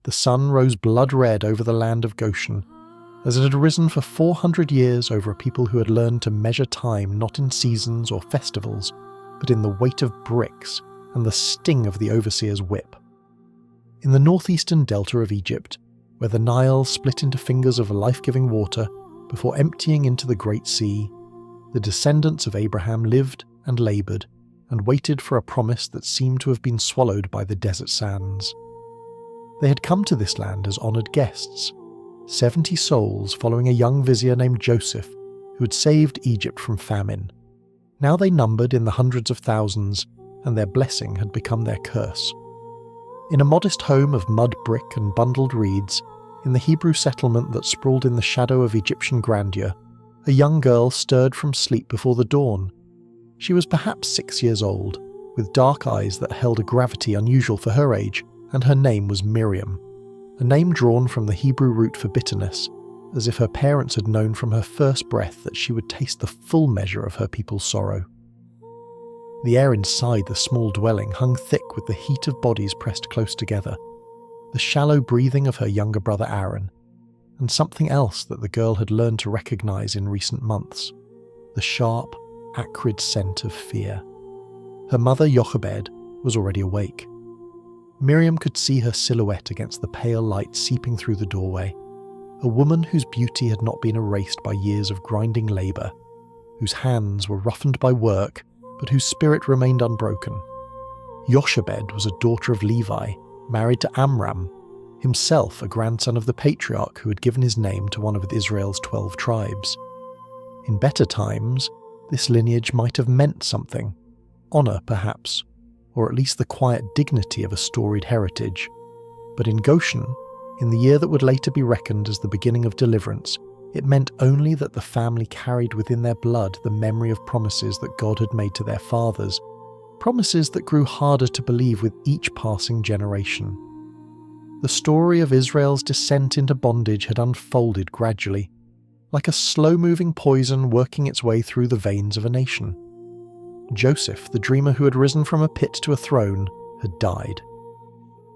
the sun rose blood red over the land of Goshen, as it had risen for 400 years over a people who had learned to measure time not in seasons or festivals, but in the weight of bricks and the sting of the overseer's whip. In the northeastern delta of Egypt, where the Nile split into fingers of life-giving water before emptying into the Great Sea, the descendants of Abraham lived and laboured and waited for a promise that seemed to have been swallowed by the desert sands. They had come to this land as honoured guests, 70 souls following a young vizier named Joseph who had saved Egypt from famine. Now they numbered in the hundreds of thousands, and their blessing had become their curse. In a modest home of mud brick and bundled reeds, in the Hebrew settlement that sprawled in the shadow of Egyptian grandeur, a young girl stirred from sleep before the dawn. She was perhaps 6 years old, with dark eyes that held a gravity unusual for her age, and her name was Miriam, a name drawn from the Hebrew root for bitterness, as if her parents had known from her first breath that she would taste the full measure of her people's sorrow. The air inside the small dwelling hung thick with the heat of bodies pressed close together, the shallow breathing of her younger brother Aaron, and something else that the girl had learned to recognize in recent months, the sharp, acrid scent of fear. Her mother Jochebed was already awake. Miriam could see her silhouette against the pale light seeping through the doorway, a woman whose beauty had not been erased by years of grinding labour, whose hands were roughened by work, but whose spirit remained unbroken. Jochebed was a daughter of Levi, married to Amram, himself a grandson of the patriarch who had given his name to one of Israel's 12 tribes. In better times, this lineage might have meant something, honour perhaps, or at least the quiet dignity of a storied heritage. But in Goshen, in the year that would later be reckoned as the beginning of deliverance, it meant only that the family carried within their blood the memory of promises that God had made to their fathers, promises that grew harder to believe with each passing generation. The story of Israel's descent into bondage had unfolded gradually, like a slow-moving poison working its way through the veins of a nation. Joseph, the dreamer who had risen from a pit to a throne, had died.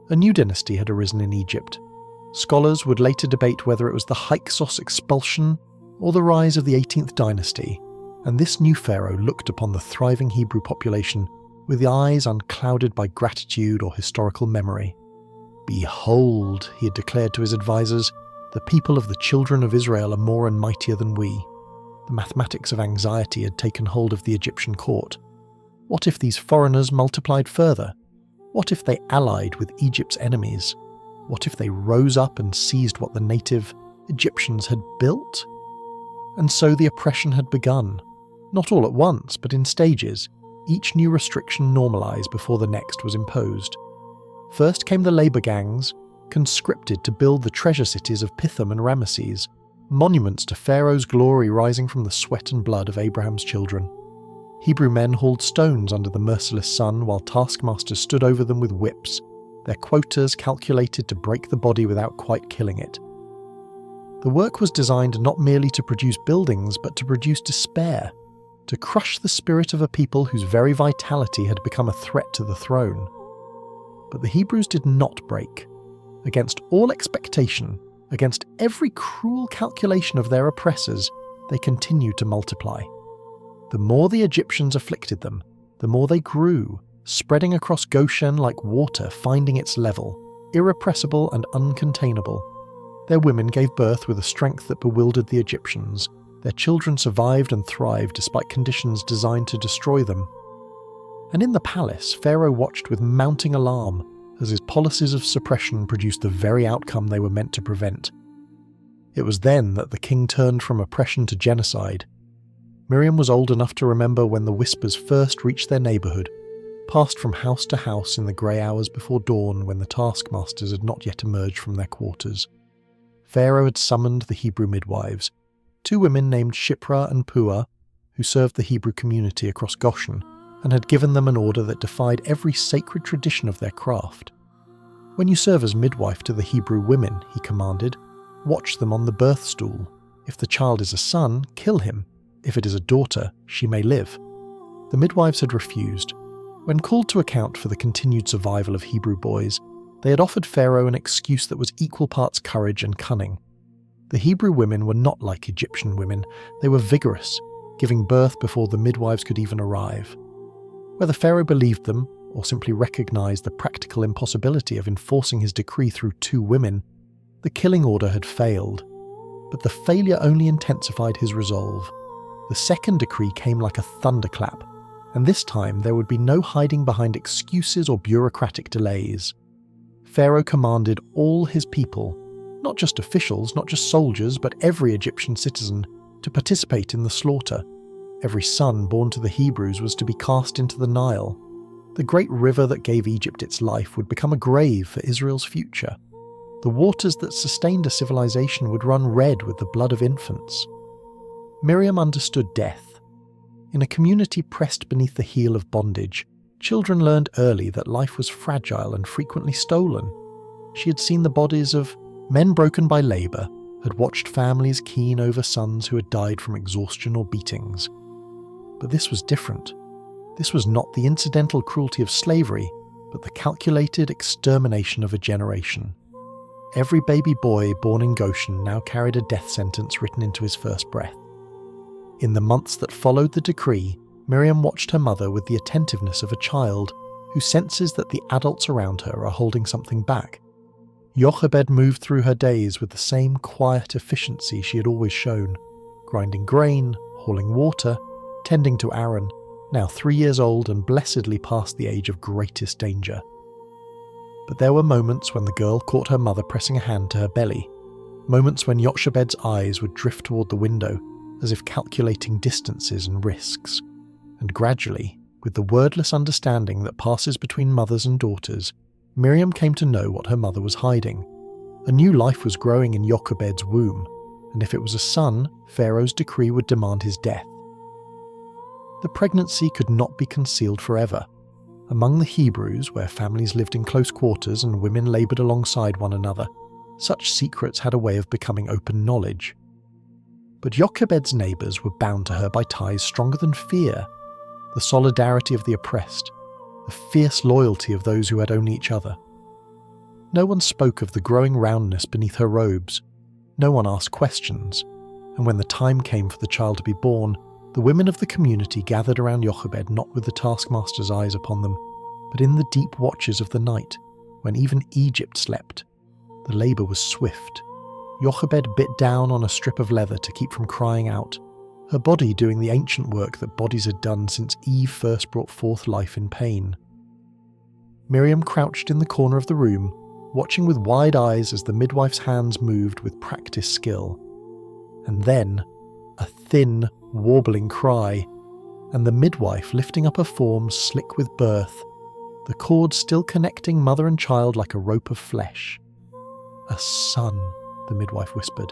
A new dynasty had arisen in Egypt. Scholars would later debate whether it was the Hyksos expulsion or the rise of the 18th dynasty, and this new pharaoh looked upon the thriving Hebrew population with eyes unclouded by gratitude or historical memory. "Behold," he had declared to his advisors, "the people of the children of Israel are more and mightier than we." The mathematics of anxiety had taken hold of the Egyptian court. What if these foreigners multiplied further? What if they allied with Egypt's enemies? What if they rose up and seized what the native Egyptians had built? And so the oppression had begun, not all at once, but in stages, each new restriction normalized before the next was imposed. First came the labour gangs, conscripted to build the treasure cities of Pithom and Ramesses, monuments to Pharaoh's glory rising from the sweat and blood of Abraham's children. Hebrew men hauled stones under the merciless sun while taskmasters stood over them with whips, their quotas calculated to break the body without quite killing it. The work was designed not merely to produce buildings, but to produce despair, to crush the spirit of a people whose very vitality had become a threat to the throne. But the Hebrews did not break. Against all expectation, against every cruel calculation of their oppressors, they continued to multiply. The more the Egyptians afflicted them, the more they grew, spreading across Goshen like water finding its level, irrepressible and uncontainable. Their women gave birth with a strength that bewildered the Egyptians. Their children survived and thrived despite conditions designed to destroy them. And in the palace, Pharaoh watched with mounting alarm as his policies of suppression produced the very outcome they were meant to prevent. It was then that the king turned from oppression to genocide. Miriam was old enough to remember when the whispers first reached their neighbourhood, passed from house to house in the grey hours before dawn when the taskmasters had not yet emerged from their quarters. Pharaoh had summoned the Hebrew midwives, 2 women named Shiphrah and Puah, who served the Hebrew community across Goshen, and had given them an order that defied every sacred tradition of their craft. "When you serve as midwife to the Hebrew women," he commanded, "watch them on the birth stool. If the child is a son, kill him. If it is a daughter, she may live." The midwives had refused. When called to account for the continued survival of Hebrew boys, They had offered Pharaoh an excuse that was equal parts courage and cunning. The Hebrew women were not like Egyptian women. They were vigorous, giving birth before the midwives could even arrive. Whether Pharaoh believed them, or simply recognized the practical impossibility of enforcing his decree through 2 women, the killing order had failed. But the failure only intensified his resolve. The second decree came like a thunderclap, and this time there would be no hiding behind excuses or bureaucratic delays. Pharaoh commanded all his people, not just officials, not just soldiers, but every Egyptian citizen, to participate in the slaughter. Every son born to the Hebrews was to be cast into the Nile. The great river that gave Egypt its life would become a grave for Israel's future. The waters that sustained a civilization would run red with the blood of infants. Miriam understood death. In a community pressed beneath the heel of bondage, children learned early that life was fragile and frequently stolen. She had seen the bodies of men broken by labour, had watched families keen over sons who had died from exhaustion or beatings. But this was different. This was not the incidental cruelty of slavery, but the calculated extermination of a generation. Every baby boy born in Goshen now carried a death sentence written into his first breath. In the months that followed the decree, Miriam watched her mother with the attentiveness of a child who senses that the adults around her are holding something back. Jochebed moved through her days with the same quiet efficiency she had always shown, grinding grain, hauling water, tending to Aaron, now 3 years old and blessedly past the age of greatest danger. But there were moments when the girl caught her mother pressing a hand to her belly, moments when Jochebed's eyes would drift toward the window, as if calculating distances and risks. And gradually, with the wordless understanding that passes between mothers and daughters, Miriam came to know what her mother was hiding. A new life was growing in Jochebed's womb, and if it was a son, Pharaoh's decree would demand his death. The pregnancy could not be concealed forever. Among the Hebrews, where families lived in close quarters and women laboured alongside one another, such secrets had a way of becoming open knowledge. But Jochebed's neighbours were bound to her by ties stronger than fear, the solidarity of the oppressed, the fierce loyalty of those who had only each other. No one spoke of the growing roundness beneath her robes. No one asked questions, and when the time came for the child to be born, the women of the community gathered around Jochebed not with the taskmaster's eyes upon them, but in the deep watches of the night, when even Egypt slept. The labour was swift. Jochebed bit down on a strip of leather to keep from crying out, her body doing the ancient work that bodies had done since Eve first brought forth life in pain. Miriam crouched in the corner of the room, watching with wide eyes as the midwife's hands moved with practiced skill. And then, a thin, warbling cry, and the midwife lifting up her form slick with birth, the cord still connecting mother and child like a rope of flesh. "A son," the midwife whispered,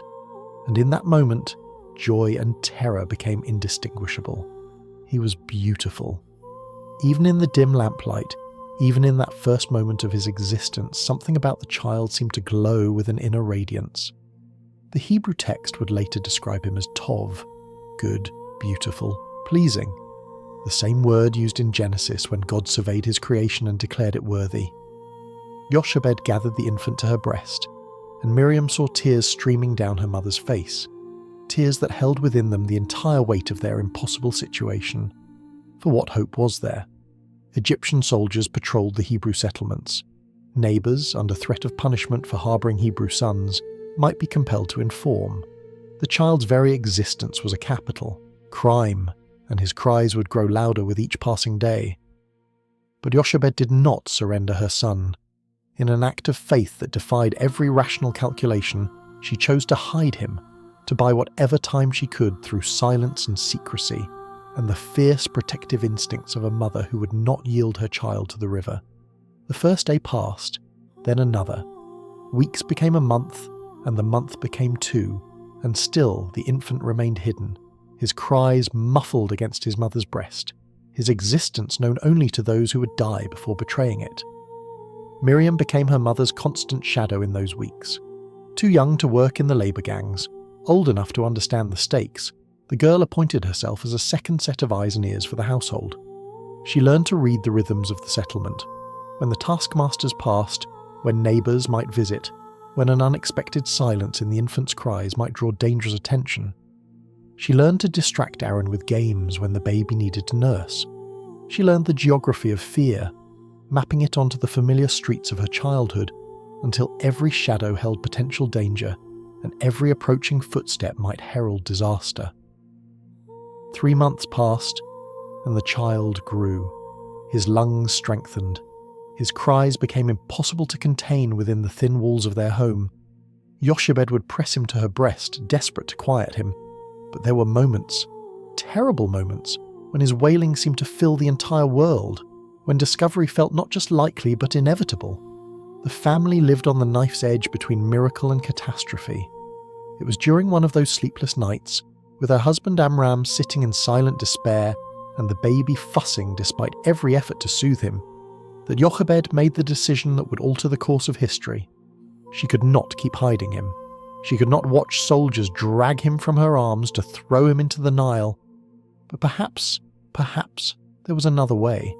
and in that moment, joy and terror became indistinguishable. He was beautiful. Even in the dim lamplight, even in that first moment of his existence, something about the child seemed to glow with an inner radiance. The Hebrew text would later describe him as Tov, good, beautiful, pleasing, the same word used in Genesis when God surveyed his creation and declared it worthy. Jochebed gathered the infant to her breast, and Miriam saw tears streaming down her mother's face, tears that held within them the entire weight of their impossible situation. For what hope was there? Egyptian soldiers patrolled the Hebrew settlements. Neighbours, under threat of punishment for harbouring Hebrew sons, might be compelled to inform. The child's very existence was a capital, crime, and his cries would grow louder with each passing day. But Jochebed did not surrender her son. In an act of faith that defied every rational calculation, she chose to hide him, to buy whatever time she could through silence and secrecy, and the fierce protective instincts of a mother who would not yield her child to the river. The first day passed, then another. Weeks became a month, and the month became 2, and still the infant remained hidden, his cries muffled against his mother's breast, his existence known only to those who would die before betraying it. Miriam became her mother's constant shadow in those weeks. Too young to work in the labour gangs, old enough to understand the stakes, the girl appointed herself as a second set of eyes and ears for the household. She learned to read the rhythms of the settlement. When the taskmasters passed, when neighbours might visit, when an unexpected silence in the infant's cries might draw dangerous attention. She learned to distract Aaron with games when the baby needed to nurse. She learned the geography of fear, mapping it onto the familiar streets of her childhood, until every shadow held potential danger and every approaching footstep might herald disaster. 3 months passed, and the child grew. His lungs strengthened. His cries became impossible to contain within the thin walls of their home. Jochebed would press him to her breast, desperate to quiet him. But there were moments, terrible moments, when his wailing seemed to fill the entire world, when discovery felt not just likely but inevitable. The family lived on the knife's edge between miracle and catastrophe. It was during one of those sleepless nights, with her husband Amram sitting in silent despair and the baby fussing despite every effort to soothe him, that Jochebed made the decision that would alter the course of history. She could not keep hiding him. She could not watch soldiers drag him from her arms to throw him into the Nile. But perhaps there was another way.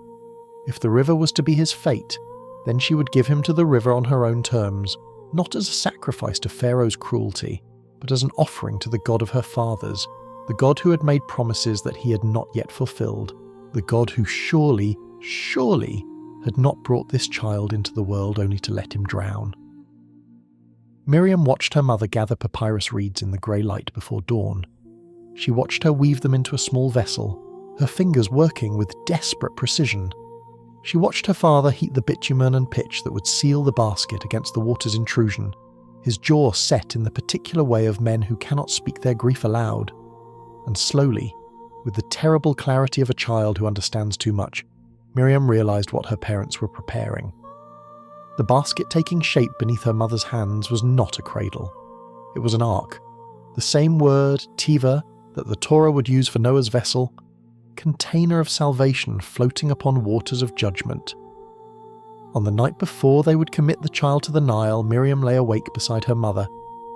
If the river was to be his fate, then she would give him to the river on her own terms, not as a sacrifice to Pharaoh's cruelty, but as an offering to the God of her fathers, the God who had made promises that he had not yet fulfilled, the God who surely had not brought this child into the world only to let him drown. Miriam watched her mother gather papyrus reeds in the grey light before dawn. She watched her weave them into a small vessel, her fingers working with desperate precision. She watched her father heat the bitumen and pitch that would seal the basket against the water's intrusion, his jaw set in the particular way of men who cannot speak their grief aloud. And slowly, with the terrible clarity of a child who understands too much, Miriam realised what her parents were preparing. The basket taking shape beneath her mother's hands was not a cradle. It was an ark. The same word, tiva, that the Torah would use for Noah's vessel, container of salvation floating upon waters of judgment. On the night before they would commit the child to the Nile, Miriam lay awake beside her mother,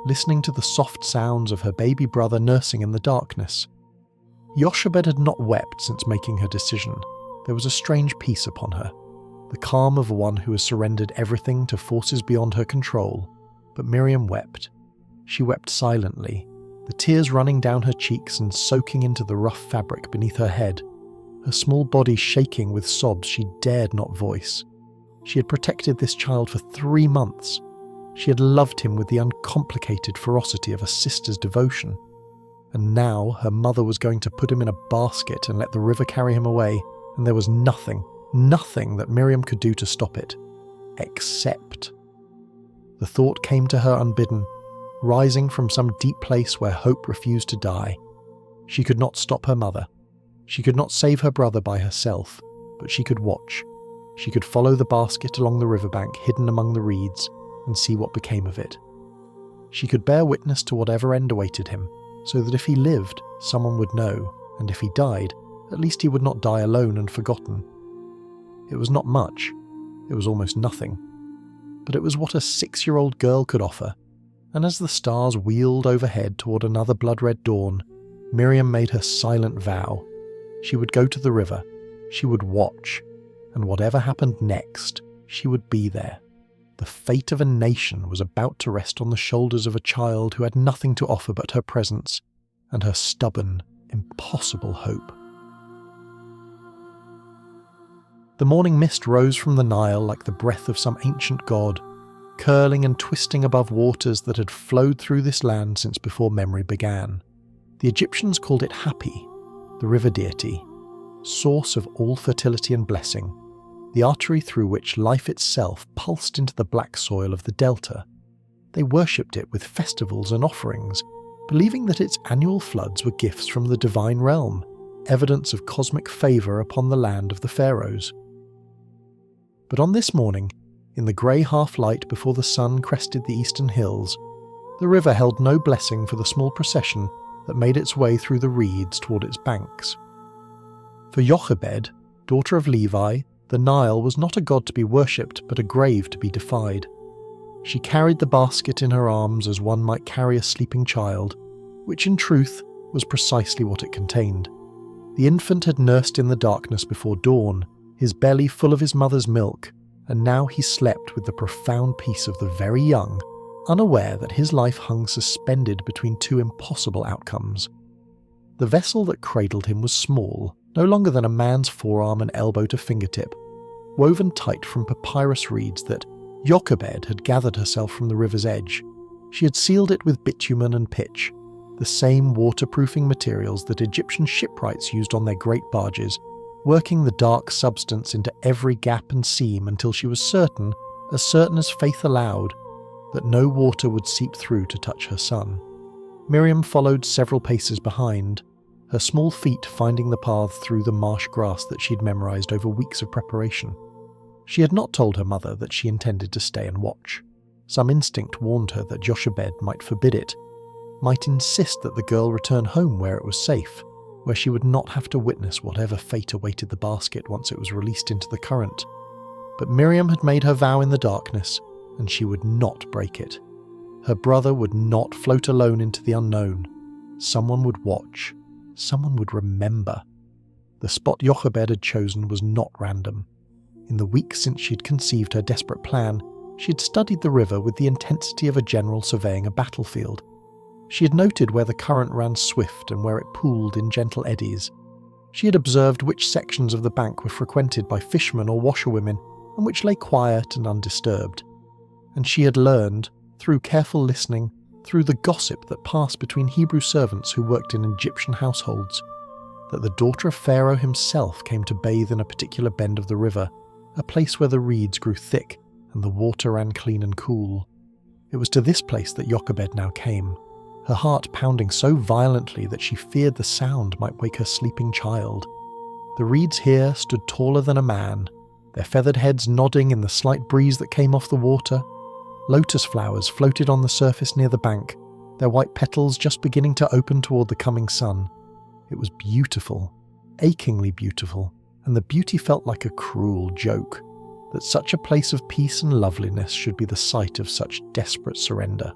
listening to the soft sounds of her baby brother nursing in the darkness. Jochebed had not wept since making her decision. There was a strange peace upon her, the calm of one who has surrendered everything to forces beyond her control. But Miriam wept. She wept silently, the tears running down her cheeks and soaking into the rough fabric beneath her head, her small body shaking with sobs she dared not voice. She had protected this child for 3 months. She had loved him with the uncomplicated ferocity of a sister's devotion. And now her mother was going to put him in a basket and let the river carry him away, and there was nothing that Miriam could do to stop it. Except. The thought came to her unbidden, rising from some deep place where hope refused to die. She could not stop her mother. She could not save her brother by herself, but she could watch. She could follow the basket along the riverbank hidden among the reeds and see what became of it. She could bear witness to whatever end awaited him, so that if he lived, someone would know, and if he died, at least he would not die alone and forgotten. It was not much. It was almost nothing. But it was what a 6-year-old girl could offer, and as the stars wheeled overhead toward another blood-red dawn, Miriam made her silent vow. She would go to the river, she would watch, and whatever happened next, she would be there. The fate of a nation was about to rest on the shoulders of a child who had nothing to offer but her presence and her stubborn, impossible hope. The morning mist rose from the Nile like the breath of some ancient god, curling and twisting above waters that had flowed through this land since before memory began. The Egyptians called it Hapi, the river deity, source of all fertility and blessing, the artery through which life itself pulsed into the black soil of the delta. They worshipped it with festivals and offerings, believing that its annual floods were gifts from the divine realm, evidence of cosmic favour upon the land of the pharaohs. But on this morning, in the grey half-light before the sun crested the eastern hills, the river held no blessing for the small procession that made its way through the reeds toward its banks. For Jochebed, daughter of Levi, the Nile was not a god to be worshipped, but a grave to be defied. She carried the basket in her arms as one might carry a sleeping child, which in truth was precisely what it contained. The infant had nursed in the darkness before dawn, his belly full of his mother's milk, and now he slept with the profound peace of the very young, unaware that his life hung suspended between two impossible outcomes. The vessel that cradled him was small, no longer than a man's forearm and elbow to fingertip, woven tight from papyrus reeds that Jochebed had gathered herself from the river's edge. She had sealed it with bitumen and pitch, the same waterproofing materials that Egyptian shipwrights used on their great barges, working the dark substance into every gap and seam until she was certain as faith allowed, that no water would seep through to touch her son. Miriam followed several paces behind, her small feet finding the path through the marsh grass that she'd memorized over weeks of preparation. She had not told her mother that she intended to stay and watch. Some instinct warned her that Jochebed might forbid it, might insist that the girl return home where it was safe, where she would not have to witness whatever fate awaited the basket once it was released into the current. But Miriam had made her vow in the darkness, and she would not break it. Her brother would not float alone into the unknown. Someone would watch. Someone would remember. The spot Jochebed had chosen was not random. In the weeks since she had conceived her desperate plan, she had studied the river with the intensity of a general surveying a battlefield. She had noted where the current ran swift and where it pooled in gentle eddies. She had observed which sections of the bank were frequented by fishermen or washerwomen and which lay quiet and undisturbed. And she had learned, through careful listening, through the gossip that passed between Hebrew servants who worked in Egyptian households, that the daughter of Pharaoh himself came to bathe in a particular bend of the river, a place where the reeds grew thick and the water ran clean and cool. It was to this place that Jochebed now came, her heart pounding so violently that she feared the sound might wake her sleeping child. The reeds here stood taller than a man, their feathered heads nodding in the slight breeze that came off the water. Lotus flowers floated on the surface near the bank, their white petals just beginning to open toward the coming sun. It was beautiful, achingly beautiful, and the beauty felt like a cruel joke, that such a place of peace and loveliness should be the site of such desperate surrender.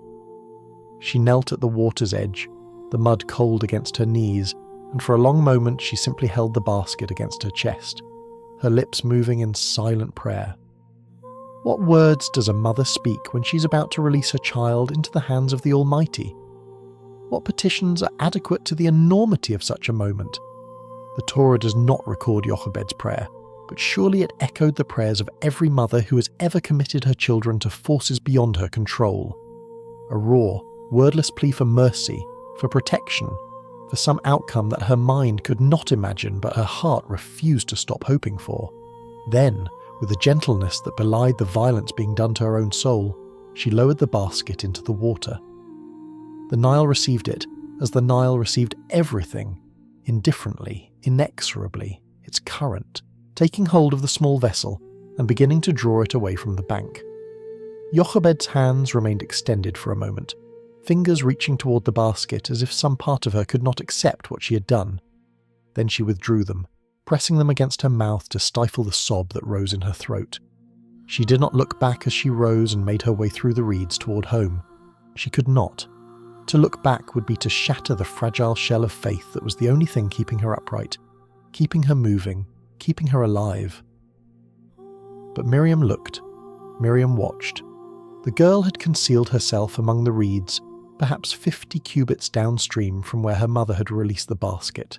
She knelt at the water's edge, the mud cold against her knees, and for a long moment she simply held the basket against her chest, her lips moving in silent prayer. What words does a mother speak when she's about to release her child into the hands of the Almighty? What petitions are adequate to the enormity of such a moment? The Torah does not record Jochebed's prayer, but surely it echoed the prayers of every mother who has ever committed her children to forces beyond her control. A raw, wordless plea for mercy, for protection, for some outcome that her mind could not imagine but her heart refused to stop hoping for. Then, with a gentleness that belied the violence being done to her own soul, she lowered the basket into the water. The Nile received it, as the Nile received everything, indifferently, inexorably, its current, taking hold of the small vessel and beginning to draw it away from the bank. Jochebed's hands remained extended for a moment, fingers reaching toward the basket as if some part of her could not accept what she had done. Then she withdrew them, pressing them against her mouth to stifle the sob that rose in her throat. She did not look back as she rose and made her way through the reeds toward home. She could not. To look back would be to shatter the fragile shell of faith that was the only thing keeping her upright, keeping her moving, keeping her alive. But Miriam looked. Miriam watched. The girl had concealed herself among the reeds, perhaps 50 cubits downstream from where her mother had released the basket.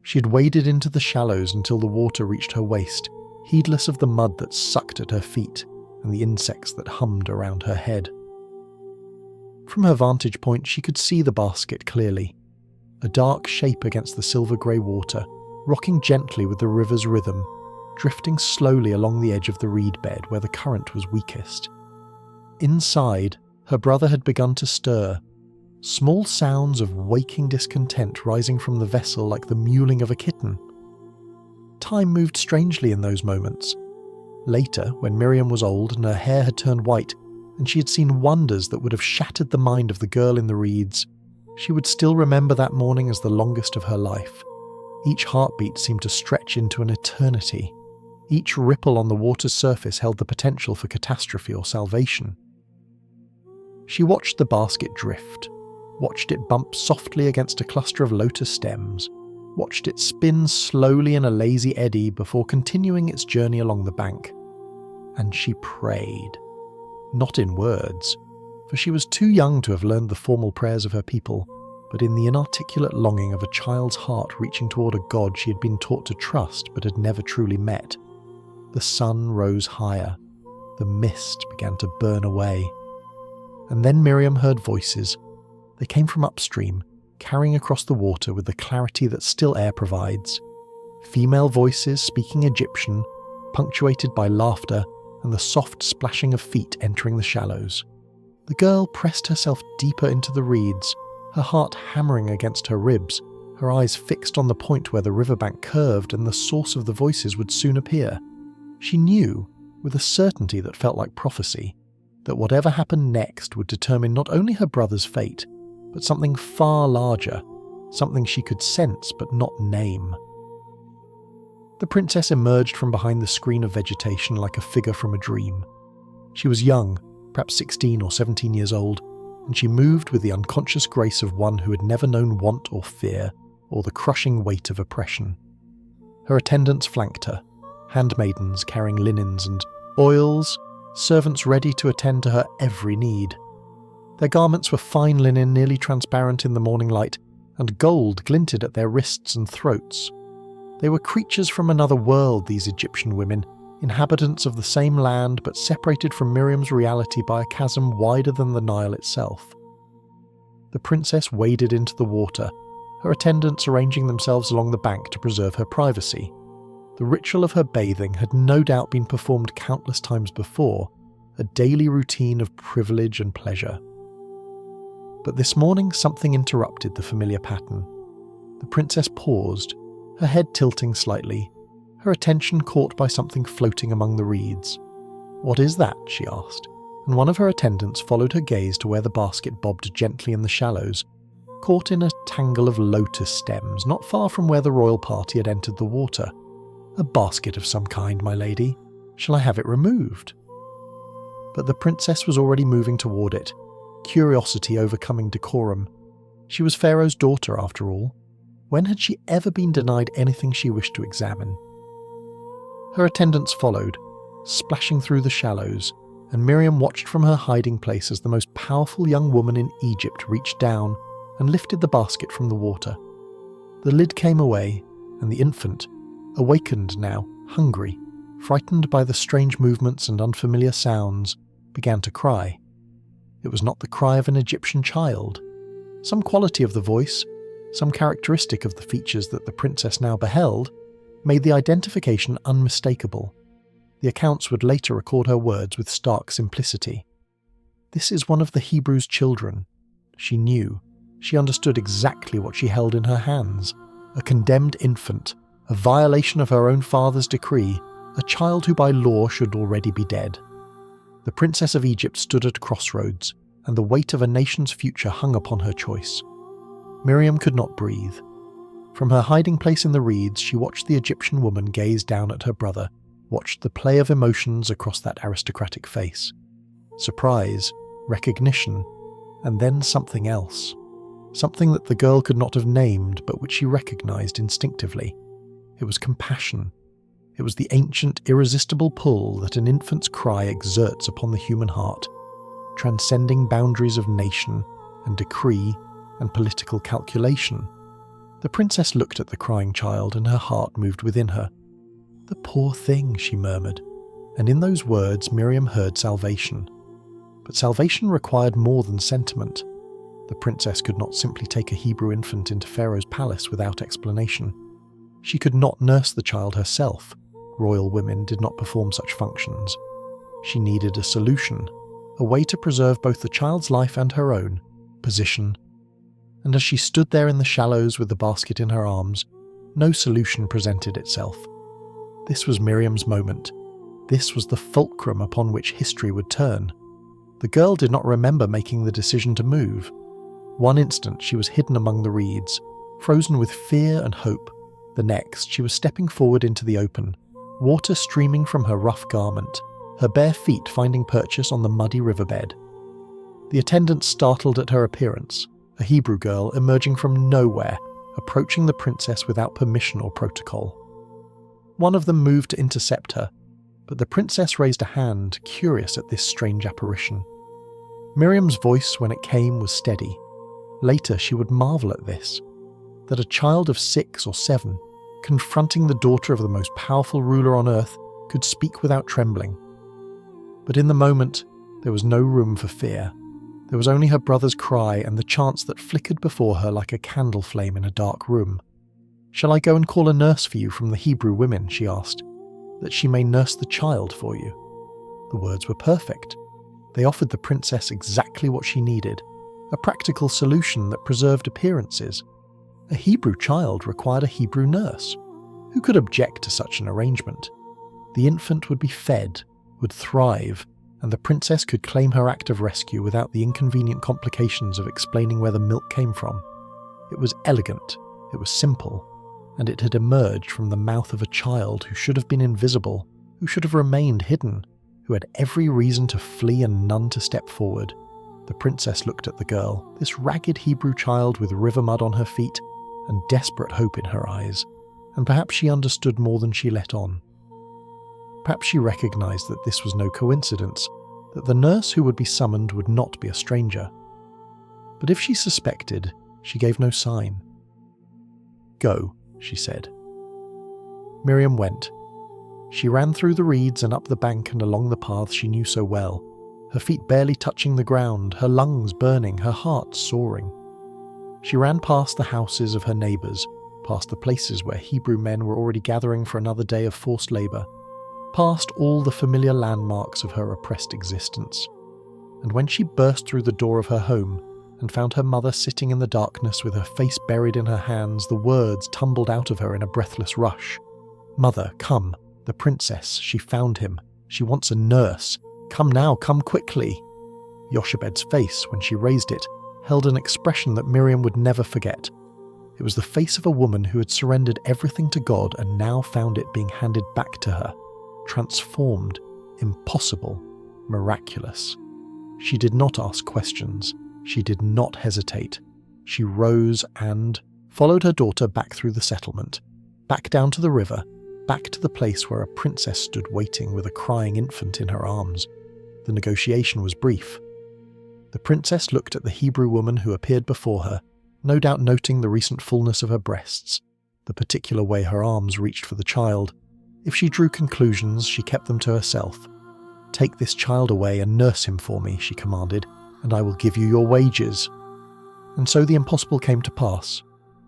She had waded into the shallows until the water reached her waist, heedless of the mud that sucked at her feet and the insects that hummed around her head. From her vantage point, she could see the basket clearly, a dark shape against the silver-grey water, rocking gently with the river's rhythm, drifting slowly along the edge of the reed bed where the current was weakest. Inside, her brother had begun to stir, small sounds of waking discontent rising from the vessel like the mewling of a kitten. Time moved strangely in those moments. Later, when Miriam was old and her hair had turned white, and she had seen wonders that would have shattered the mind of the girl in the reeds, she would still remember that morning as the longest of her life. Each heartbeat seemed to stretch into an eternity. Each ripple on the water's surface held the potential for catastrophe or salvation. She watched the basket drift, watched it bump softly against a cluster of lotus stems, watched it spin slowly in a lazy eddy before continuing its journey along the bank. and she prayed. Not in words, for she was too young to have learned the formal prayers of her people, but in the inarticulate longing of a child's heart reaching toward a God she had been taught to trust but had never truly met. The sun rose higher. The mist began to burn away. And then Miriam heard voices. They came from upstream, carrying across the water with the clarity that still air provides. Female voices speaking Egyptian, punctuated by laughter and the soft splashing of feet entering the shallows. The girl pressed herself deeper into the reeds, her heart hammering against her ribs, her eyes fixed on the point where the riverbank curved and the source of the voices would soon appear. She knew, with a certainty that felt like prophecy, that whatever happened next would determine not only her brother's fate, but something far larger, something she could sense but not name. The princess emerged from behind the screen of vegetation like a figure from a dream. She was young, perhaps 16 or 17 years old, and she moved with the unconscious grace of one who had never known want or fear, or the crushing weight of oppression. Her attendants flanked her, handmaidens carrying linens and oils, servants ready to attend to her every need. Their garments were fine linen nearly transparent in the morning light, and gold glinted at their wrists and throats. They were creatures from another world, these Egyptian women, inhabitants of the same land but separated from Miriam's reality by a chasm wider than the Nile itself. The princess waded into the water, her attendants arranging themselves along the bank to preserve her privacy. The ritual of her bathing had no doubt been performed countless times before, a daily routine of privilege and pleasure. But this morning something interrupted the familiar pattern. The princess paused, her head tilting slightly, her attention caught by something floating among the reeds. "What is that?" she asked, and one of her attendants followed her gaze to where the basket bobbed gently in the shallows, caught in a tangle of lotus stems not far from where the royal party had entered the water. "A basket of some kind, my lady. Shall I have it removed?" But the princess was already moving toward it, curiosity overcoming decorum. She was Pharaoh's daughter, after all. When had she ever been denied anything she wished to examine? Her attendants followed, splashing through the shallows, and Miriam watched from her hiding place as the most powerful young woman in Egypt reached down and lifted the basket from the water. The lid came away, and the infant, awakened now, hungry, frightened by the strange movements and unfamiliar sounds, began to cry. It was not the cry of an Egyptian child. Some quality of the voice, some characteristic of the features that the princess now beheld, made the identification unmistakable. The accounts would later record her words with stark simplicity. This is one of the Hebrews' children. She knew. She understood exactly what she held in her hands. A condemned infant, a violation of her own father's decree, a child who by law should already be dead. The Princess of Egypt stood at a crossroads, and the weight of a nation's future hung upon her choice. Miriam could not breathe. From her hiding place in the reeds, she watched the Egyptian woman gaze down at her brother, watched the play of emotions across that aristocratic face. Surprise, recognition, and then something else. Something that the girl could not have named, but which she recognized instinctively. It was compassion. It was the ancient, irresistible pull that an infant's cry exerts upon the human heart, transcending boundaries of nation and decree and political calculation. The princess looked at the crying child and her heart moved within her. "The poor thing," she murmured, and in those words Miriam heard salvation. But salvation required more than sentiment. The princess could not simply take a Hebrew infant into Pharaoh's palace without explanation. She could not nurse the child herself. Royal women did not perform such functions. She needed a solution, a way to preserve both the child's life and her own, position. And as she stood there in the shallows with the basket in her arms, no solution presented itself. This was Miriam's moment. This was the fulcrum upon which history would turn. The girl did not remember making the decision to move. One instant she was hidden among the reeds, frozen with fear and hope. The next she was stepping forward into the open, water streaming from her rough garment, her bare feet finding purchase on the muddy riverbed. The attendants startled at her appearance, a Hebrew girl emerging from nowhere, approaching the princess without permission or protocol. One of them moved to intercept her, But the princess raised a hand, curious at this strange apparition. Miriam's voice, when it came, was steady. Later she would marvel at this, that a child of 6 or 7, confronting the daughter of the most powerful ruler on earth, could speak without trembling. But in the moment, there was no room for fear. There was only her brother's cry and the chance that flickered before her like a candle flame in a dark room. "Shall I go and call a nurse for you from the Hebrew women?" she asked, "that she may nurse the child for you?" The words were perfect. They offered the princess exactly what she needed, a practical solution that preserved appearances. A Hebrew child required a Hebrew nurse. Who could object to such an arrangement? The infant would be fed, would thrive, and the princess could claim her act of rescue without the inconvenient complications of explaining where the milk came from. It was elegant, it was simple, and it had emerged from the mouth of a child who should have been invisible, who should have remained hidden, who had every reason to flee and none to step forward. The princess looked at the girl, this ragged Hebrew child with river mud on her feet and desperate hope in her eyes, and perhaps she understood more than she let on. Perhaps she recognized that this was no coincidence, that the nurse who would be summoned would not be a stranger. But if she suspected, she gave no sign. "Go," she said. Miriam went. She ran through the reeds and up the bank and along the path she knew so well, her feet barely touching the ground, her lungs burning, her heart soaring. She ran past the houses of her neighbours, past the places where Hebrew men were already gathering for another day of forced labour, past all the familiar landmarks of her oppressed existence. And when she burst through the door of her home and found her mother sitting in the darkness with her face buried in her hands, the words tumbled out of her in a breathless rush. "Mother, come. The princess, she found him. She wants a nurse. Come now, come quickly." Jochebed's face, when she raised it, held an expression that Miriam would never forget. It was the face of a woman who had surrendered everything to God and now found it being handed back to her. Transformed, impossible, miraculous. She did not ask questions. She did not hesitate. She rose and followed her daughter back through the settlement, back down to the river, back to the place where a princess stood waiting with a crying infant in her arms. The negotiation was brief. The princess looked at the Hebrew woman who appeared before her, no doubt noting the recent fullness of her breasts, the particular way her arms reached for the child. If she drew conclusions, she kept them to herself. "Take this child away and nurse him for me," she commanded, "and I will give you your wages." And so the impossible came to pass.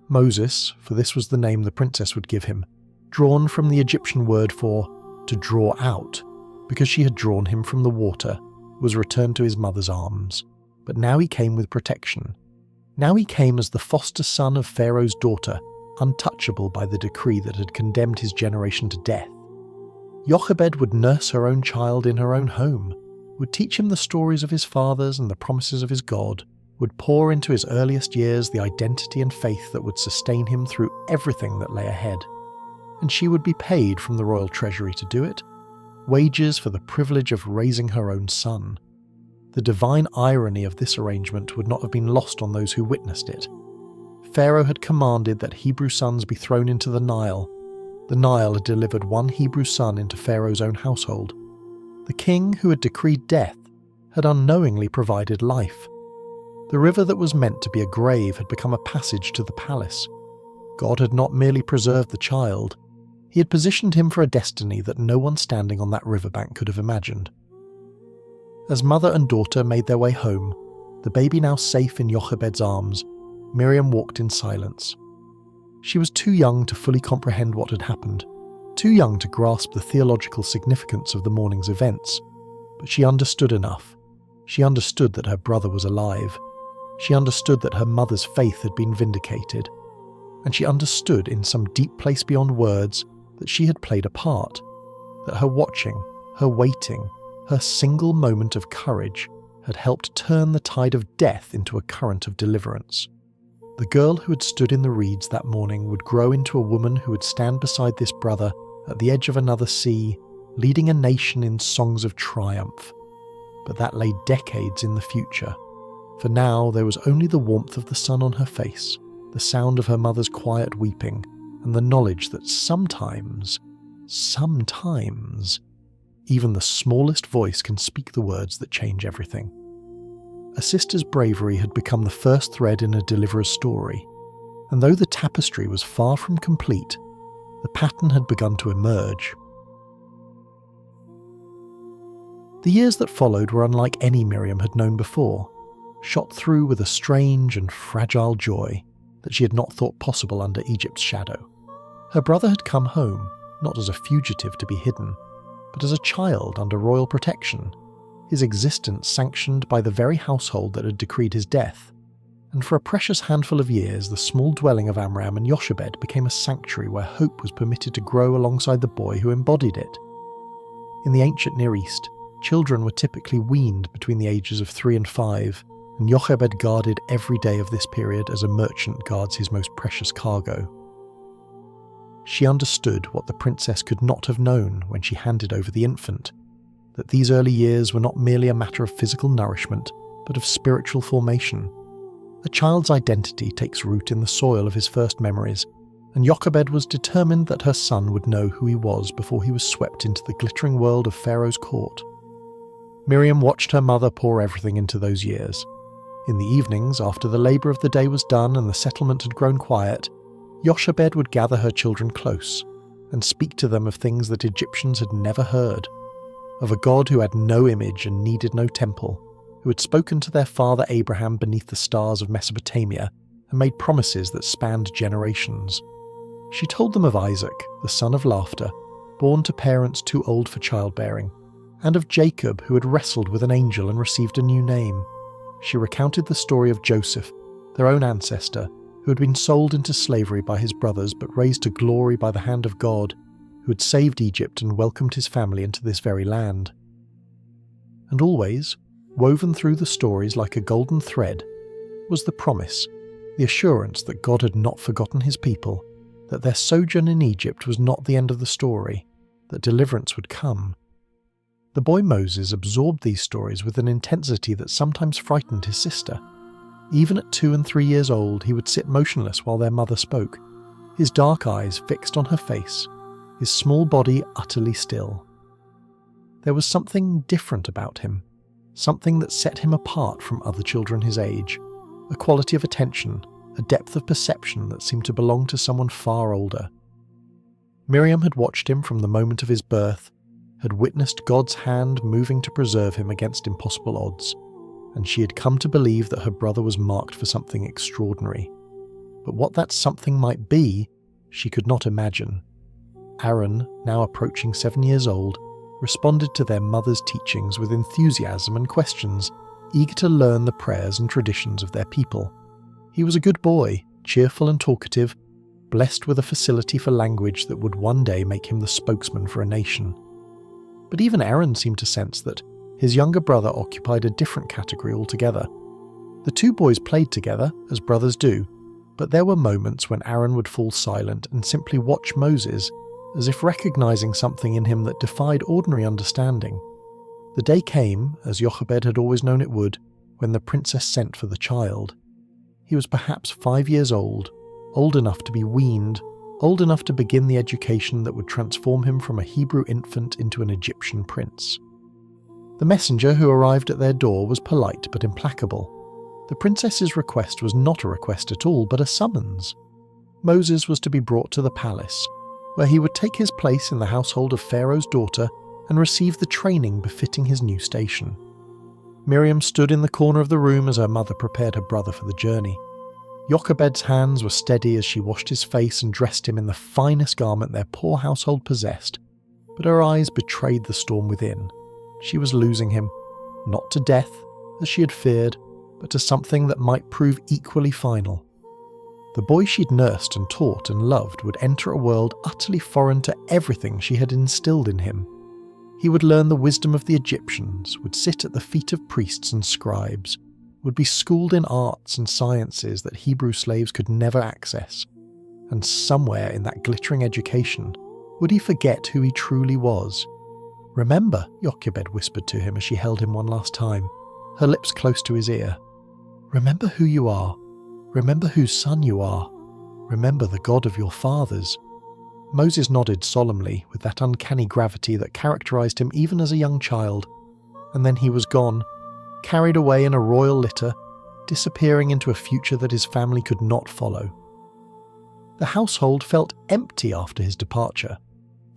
Moses, for this was the name the princess would give him, drawn from the Egyptian word for to draw out, because she had drawn him from the water, was returned to his mother's arms. But now he came with protection. Now he came as the foster son of Pharaoh's daughter, untouchable by the decree that had condemned his generation to death. Jochebed would nurse her own child in her own home, would teach him the stories of his fathers and the promises of his God, would pour into his earliest years the identity and faith that would sustain him through everything that lay ahead. And she would be paid from the royal treasury to do it, wages for the privilege of raising her own son. The divine irony of this arrangement would not have been lost on those who witnessed it. Pharaoh had commanded that Hebrew sons be thrown into the Nile. The Nile had delivered one Hebrew son into Pharaoh's own household. The king who had decreed death had unknowingly provided life. The river that was meant to be a grave had become a passage to the palace. God had not merely preserved the child, he had positioned him for a destiny that no one standing on that riverbank could have imagined. As mother and daughter made their way home, the baby now safe in Jochebed's arms, Miriam walked in silence. She was too young to fully comprehend what had happened, too young to grasp the theological significance of the morning's events, but she understood enough. She understood that her brother was alive. She understood that her mother's faith had been vindicated. And she understood in some deep place beyond words that she had played a part, that her watching, her waiting, her single moment of courage had helped turn the tide of death into a current of deliverance. The girl who had stood in the reeds that morning would grow into a woman who would stand beside this brother at the edge of another sea, leading a nation in songs of triumph. But that lay decades in the future. For now there was only the warmth of the sun on her face, the sound of her mother's quiet weeping, and the knowledge that sometimes, Even the smallest voice can speak the words that change everything. A sister's bravery had become the first thread in a deliverer's story, and though the tapestry was far from complete, the pattern had begun to emerge. The years that followed were unlike any Miriam had known before, shot through with a strange and fragile joy that she had not thought possible under Egypt's shadow. Her brother had come home, not as a fugitive to be hidden, but as a child under royal protection, his existence sanctioned by the very household that had decreed his death. And for a precious handful of years, the small dwelling of Amram and Jochebed became a sanctuary where hope was permitted to grow alongside the boy who embodied it. In the ancient Near East, children were typically weaned between the ages of 3 and 5, and Jochebed guarded every day of this period as a merchant guards his most precious cargo. She understood what the princess could not have known when she handed over the infant, that these early years were not merely a matter of physical nourishment, but of spiritual formation. A child's identity takes root in the soil of his first memories, and Jochebed was determined that her son would know who he was before he was swept into the glittering world of Pharaoh's court. Miriam watched her mother pour everything into those years. In the evenings, after the labour of the day was done and the settlement had grown quiet, Jochebed would gather her children close and speak to them of things that Egyptians had never heard, of a God who had no image and needed no temple, who had spoken to their father Abraham beneath the stars of Mesopotamia and made promises that spanned generations. She told them of Isaac, the son of laughter, born to parents too old for childbearing, and of Jacob, who had wrestled with an angel and received a new name. She recounted the story of Joseph, their own ancestor, who had been sold into slavery by his brothers but raised to glory by the hand of God, who had saved Egypt and welcomed his family into this very land. And always, woven through the stories like a golden thread, was the promise, the assurance that God had not forgotten his people, that their sojourn in Egypt was not the end of the story, that deliverance would come. The boy Moses absorbed these stories with an intensity that sometimes frightened his sister. Even at 2 and 3 years old, he would sit motionless while their mother spoke, his dark eyes fixed on her face, his small body utterly still. There was something different about him, something that set him apart from other children his age, a quality of attention, a depth of perception that seemed to belong to someone far older. Miriam had watched him from the moment of his birth, had witnessed God's hand moving to preserve him against impossible odds, and she had come to believe that her brother was marked for something extraordinary. But what that something might be, she could not imagine. Aaron, now approaching 7 years old, responded to their mother's teachings with enthusiasm and questions, eager to learn the prayers and traditions of their people. He was a good boy, cheerful and talkative, blessed with a facility for language that would one day make him the spokesman for a nation. But even Aaron seemed to sense that his younger brother occupied a different category altogether. The two boys played together, as brothers do, but there were moments when Aaron would fall silent and simply watch Moses, as if recognizing something in him that defied ordinary understanding. The day came, as Jochebed had always known it would, when the princess sent for the child. He was perhaps 5 years old enough to be weaned, old enough to begin the education that would transform him from a Hebrew infant into an Egyptian prince. The messenger who arrived at their door was polite but implacable. The princess's request was not a request at all, but a summons. Moses was to be brought to the palace, where he would take his place in the household of Pharaoh's daughter and receive the training befitting his new station. Miriam stood in the corner of the room as her mother prepared her brother for the journey. Jochebed's hands were steady as she washed his face and dressed him in the finest garment their poor household possessed, but her eyes betrayed the storm within. She was losing him, not to death, as she had feared, but to something that might prove equally final. The boy she'd nursed and taught and loved would enter a world utterly foreign to everything she had instilled in him. He would learn the wisdom of the Egyptians, would sit at the feet of priests and scribes, would be schooled in arts and sciences that Hebrew slaves could never access, and somewhere in that glittering education, would he forget who he truly was? "Remember," Jochebed whispered to him as she held him one last time, her lips close to his ear. "Remember who you are. Remember whose son you are. Remember the God of your fathers." Moses nodded solemnly with that uncanny gravity that characterized him even as a young child, and then he was gone, carried away in a royal litter, disappearing into a future that his family could not follow. The household felt empty after his departure.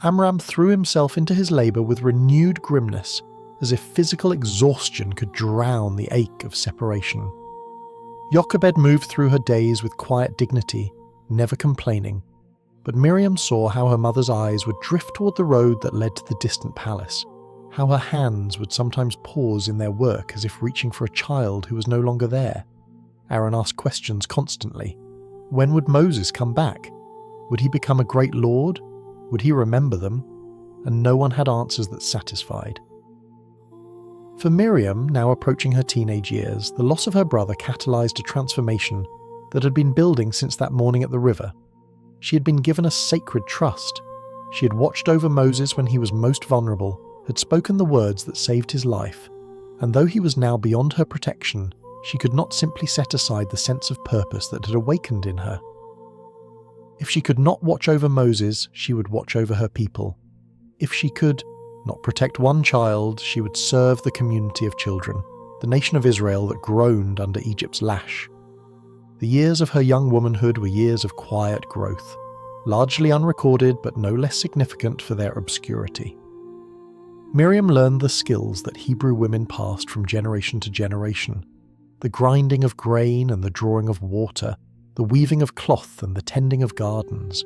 Amram threw himself into his labour with renewed grimness, as if physical exhaustion could drown the ache of separation. Jochebed moved through her days with quiet dignity, never complaining, but Miriam saw how her mother's eyes would drift toward the road that led to the distant palace, how her hands would sometimes pause in their work as if reaching for a child who was no longer there. Aaron asked questions constantly. When would Moses come back? Would he become a great lord? Would he remember them? And no one had answers that satisfied. For Miriam, now approaching her teenage years, the loss of her brother catalyzed a transformation that had been building since that morning at the river. She had been given a sacred trust. She had watched over Moses when he was most vulnerable, had spoken the words that saved his life, and though he was now beyond her protection, she could not simply set aside the sense of purpose that had awakened in her. If she could not watch over Moses, she would watch over her people. If she could not protect one child, she would serve the community of children, the nation of Israel that groaned under Egypt's lash. The years of her young womanhood were years of quiet growth, largely unrecorded but no less significant for their obscurity. Miriam learned the skills that Hebrew women passed from generation to generation: the grinding of grain and the drawing of water, the weaving of cloth and the tending of gardens.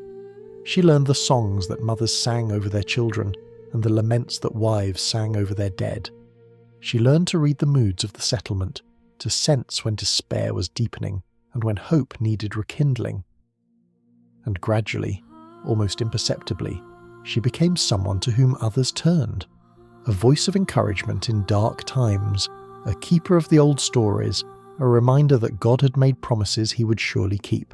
She learned the songs that mothers sang over their children and the laments that wives sang over their dead. She learned to read the moods of the settlement, to sense when despair was deepening and when hope needed rekindling. And gradually, almost imperceptibly, she became someone to whom others turned, a voice of encouragement in dark times, a keeper of the old stories, a reminder that God had made promises he would surely keep.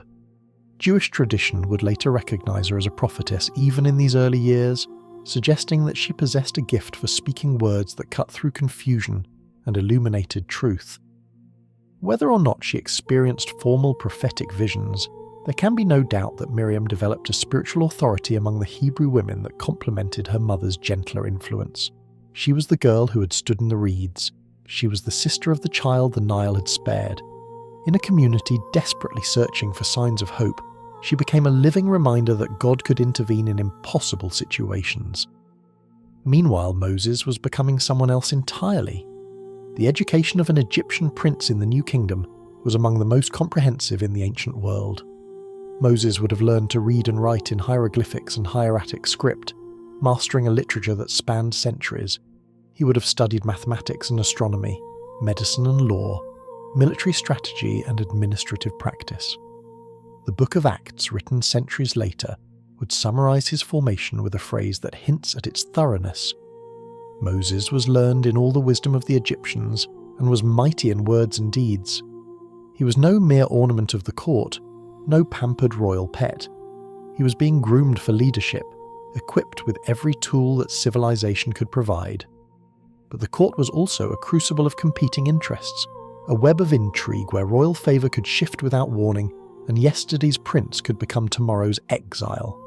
Jewish tradition would later recognize her as a prophetess even in these early years, suggesting that she possessed a gift for speaking words that cut through confusion and illuminated truth. Whether or not she experienced formal prophetic visions, there can be no doubt that Miriam developed a spiritual authority among the Hebrew women that complemented her mother's gentler influence. She was the girl who had stood in the reeds. She was the sister of the child the Nile had spared. In a community desperately searching for signs of hope, she became a living reminder that God could intervene in impossible situations. Meanwhile, Moses was becoming someone else entirely. The education of an Egyptian prince in the New Kingdom was among the most comprehensive in the ancient world. Moses would have learned to read and write in hieroglyphics and hieratic script, mastering a literature that spanned centuries. He would have studied mathematics and astronomy, medicine and law, military strategy and administrative practice. The Book of Acts, written centuries later, would summarize his formation with a phrase that hints at its thoroughness. Moses was learned in all the wisdom of the Egyptians and was mighty in words and deeds. He was no mere ornament of the court, no pampered royal pet. He was being groomed for leadership, equipped with every tool that civilization could provide. But the court was also a crucible of competing interests, a web of intrigue where royal favour could shift without warning, and yesterday's prince could become tomorrow's exile.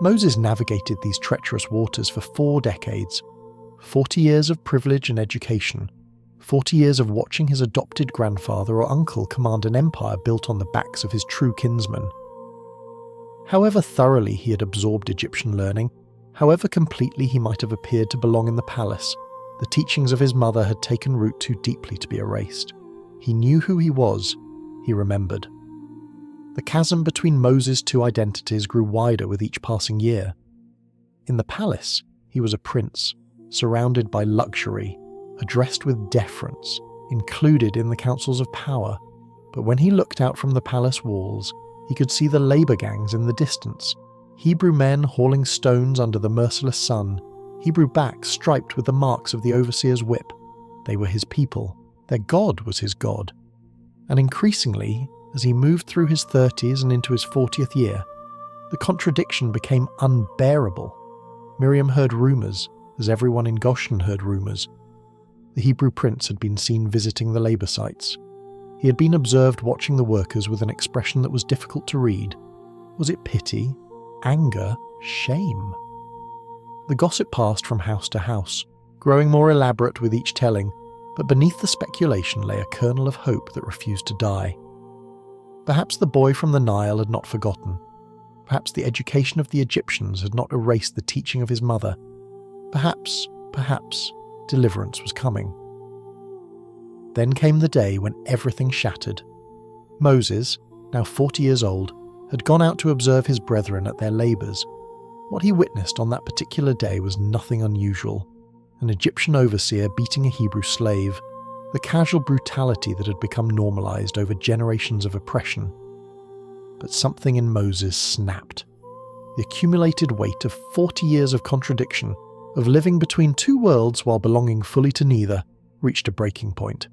Moses navigated these treacherous waters for 4 decades, 40 years of privilege and education, 40 years of watching his adopted grandfather or uncle command an empire built on the backs of his true kinsmen. However thoroughly he had absorbed Egyptian learning, however completely he might have appeared to belong in the palace, the teachings of his mother had taken root too deeply to be erased. He knew who he was, he remembered. The chasm between Moses' 2 identities grew wider with each passing year. In the palace, he was a prince, surrounded by luxury, addressed with deference, included in the councils of power. But when he looked out from the palace walls, he could see the labour gangs in the distance, Hebrew men hauling stones under the merciless sun, Hebrew backs striped with the marks of the overseer's whip. They were his people. Their God was his God. And increasingly, as he moved through his 30s and into his 40th year, the contradiction became unbearable. Miriam heard rumours, as everyone in Goshen heard rumours. The Hebrew prince had been seen visiting the labour sites. He had been observed watching the workers with an expression that was difficult to read. Was it pity? anger, shame. The gossip passed from house to house, growing more elaborate with each telling, but beneath the speculation lay a kernel of hope that refused to die. Perhaps the boy from the Nile had not forgotten. Perhaps the education of the Egyptians had not erased the teaching of his mother. Perhaps, deliverance was coming. Then came the day when everything shattered. Moses, now 40 years old, had gone out to observe his brethren at their labours. What he witnessed on that particular day was nothing unusual. An Egyptian overseer beating a Hebrew slave, the casual brutality that had become normalised over generations of oppression. But something in Moses snapped. The accumulated weight of 40 years of contradiction, of living between two worlds while belonging fully to neither, reached a breaking point.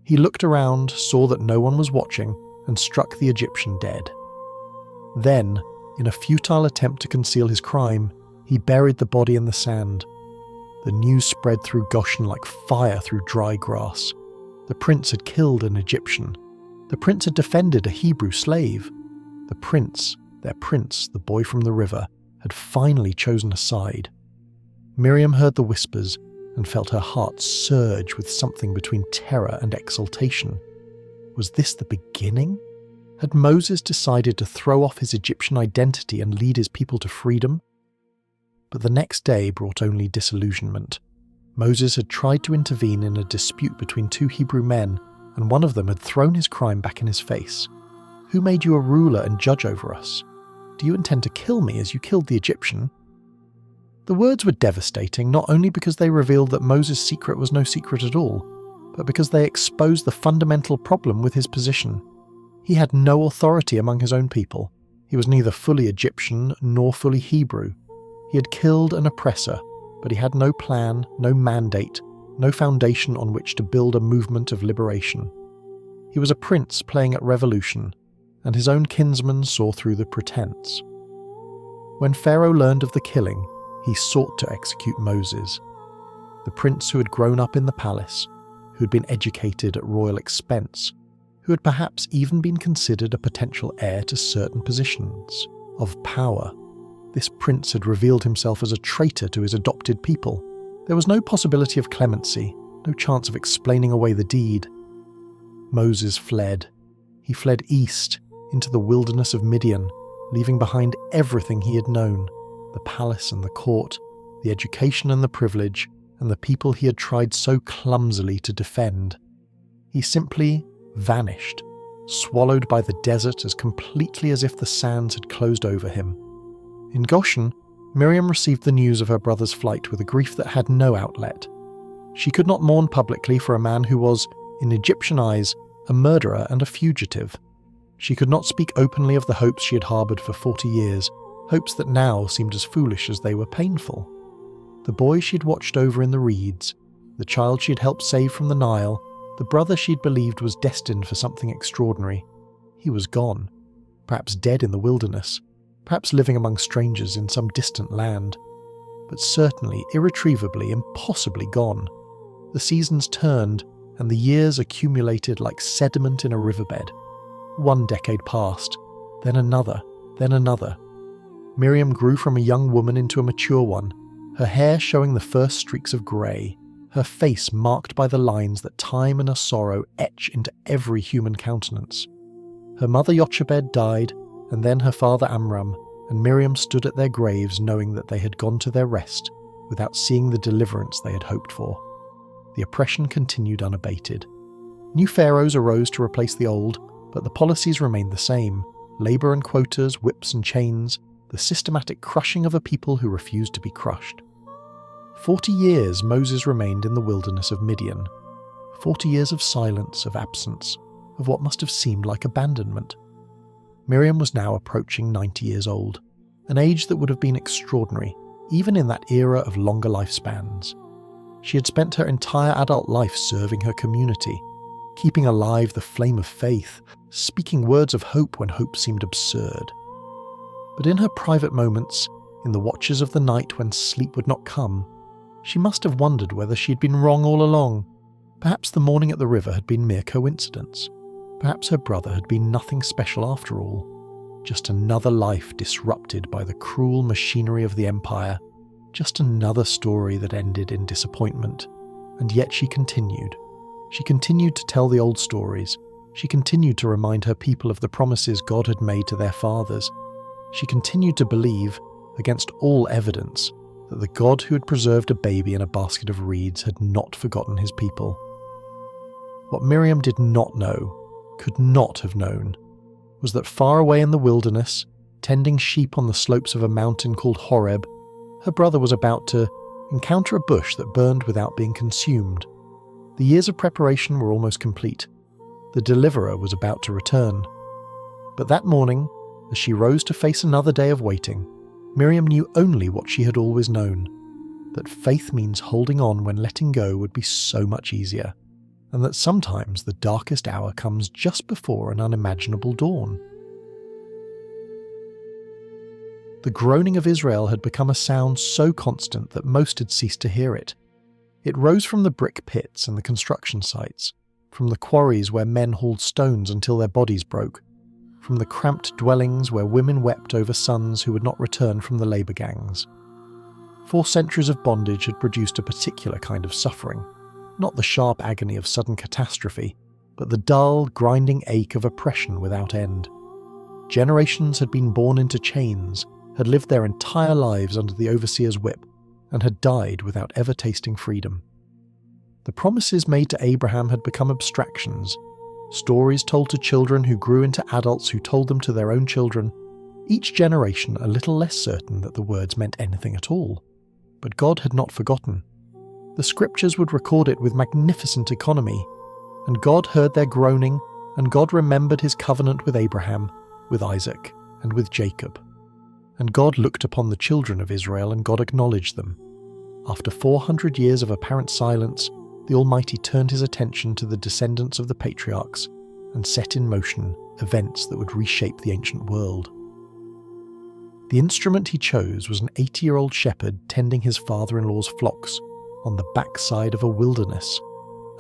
He looked around, saw that no one was watching, and struck the Egyptian dead. Then, in a futile attempt to conceal his crime, he buried the body in the sand. The news spread through Goshen like fire through dry grass. The prince had killed an Egyptian. The prince had defended a Hebrew slave. The prince, their prince, the boy from the river, had finally chosen a side. Miriam heard the whispers and felt her heart surge with something between terror and exultation. Was this the beginning? Had Moses decided to throw off his Egyptian identity and lead his people to freedom? But the next day brought only disillusionment. Moses had tried to intervene in a dispute between two Hebrew men, and one of them had thrown his crime back in his face. "Who made you a ruler and judge over us? Do you intend to kill me as you killed the Egyptian?" The words were devastating, not only because they revealed that Moses' secret was no secret at all, but because they exposed the fundamental problem with his position. He had no authority among his own people. He was neither fully Egyptian nor fully Hebrew. He had killed an oppressor, but he had no plan, no mandate, no foundation on which to build a movement of liberation. He was a prince playing at revolution, and his own kinsmen saw through the pretense. When Pharaoh learned of the killing, he sought to execute Moses. The prince who had grown up in the palace, who had been educated at royal expense, who had perhaps even been considered a potential heir to certain positions of power. This prince had revealed himself as a traitor to his adopted people. There was no possibility of clemency, no chance of explaining away the deed. Moses fled. He fled east, into the wilderness of Midian, leaving behind everything he had known, the palace and the court, the education and the privilege, and the people he had tried so clumsily to defend. He simply vanished, swallowed by the desert as completely as if the sands had closed over him. In Goshen, Miriam received the news of her brother's flight with a grief that had no outlet. She could not mourn publicly for a man who was, in Egyptian eyes, a murderer and a fugitive. She could not speak openly of the hopes she had harboured for 40 years, hopes that now seemed as foolish as they were painful. The boy she'd watched over in the reeds, the child she'd helped save from the Nile, the brother she'd believed was destined for something extraordinary. He was gone, perhaps dead in the wilderness, perhaps living among strangers in some distant land, but certainly irretrievably, impossibly gone. The seasons turned, and the years accumulated like sediment in a riverbed. One decade passed, then another, then another. Miriam grew from a young woman into a mature one, her hair showing the first streaks of grey, her face marked by the lines that time and her sorrow etch into every human countenance. Her mother Jochebed died, and then her father Amram, and Miriam stood at their graves knowing that they had gone to their rest without seeing the deliverance they had hoped for. The oppression continued unabated. New pharaohs arose to replace the old, but the policies remained the same: labour and quotas, whips and chains, the systematic crushing of a people who refused to be crushed. 40 years Moses remained in the wilderness of Midian. 40 years of silence, of absence, of what must have seemed like abandonment. Miriam was now approaching 90 years old, an age that would have been extraordinary, even in that era of longer lifespans. She had spent her entire adult life serving her community, keeping alive the flame of faith, speaking words of hope when hope seemed absurd. But in her private moments, in the watches of the night when sleep would not come, she must have wondered whether she had been wrong all along. Perhaps the morning at the river had been mere coincidence. Perhaps her brother had been nothing special after all. Just another life disrupted by the cruel machinery of the empire. Just another story that ended in disappointment. And yet she continued. She continued to tell the old stories. She continued to remind her people of the promises God had made to their fathers. She continued to believe, against all evidence, that the God who had preserved a baby in a basket of reeds had not forgotten his people. What Miriam did not know, could not have known, was that far away in the wilderness, tending sheep on the slopes of a mountain called Horeb, her brother was about to encounter a bush that burned without being consumed. The years of preparation were almost complete. The deliverer was about to return. But that morning, as she rose to face another day of waiting, Miriam knew only what she had always known, that faith means holding on when letting go would be so much easier, and that sometimes the darkest hour comes just before an unimaginable dawn. The groaning of Israel had become a sound so constant that most had ceased to hear it. It rose from the brick pits and the construction sites, from the quarries where men hauled stones until their bodies broke, from the cramped dwellings where women wept over sons who would not return from the labour gangs. 4 centuries of bondage had produced a particular kind of suffering, not the sharp agony of sudden catastrophe, but the dull, grinding ache of oppression without end. Generations had been born into chains, had lived their entire lives under the overseer's whip, and had died without ever tasting freedom. The promises made to Abraham had become abstractions, stories told to children who grew into adults who told them to their own children, each generation a little less certain that the words meant anything at all. But God had not forgotten. The scriptures would record it with magnificent economy, and God heard their groaning, and God remembered his covenant with Abraham, with Isaac, and with Jacob. And God looked upon the children of Israel, and God acknowledged them. After 400 years of apparent silence, the Almighty turned his attention to the descendants of the patriarchs and set in motion events that would reshape the ancient world. The instrument he chose was an 80-year-old shepherd tending his father-in-law's flocks on the backside of a wilderness,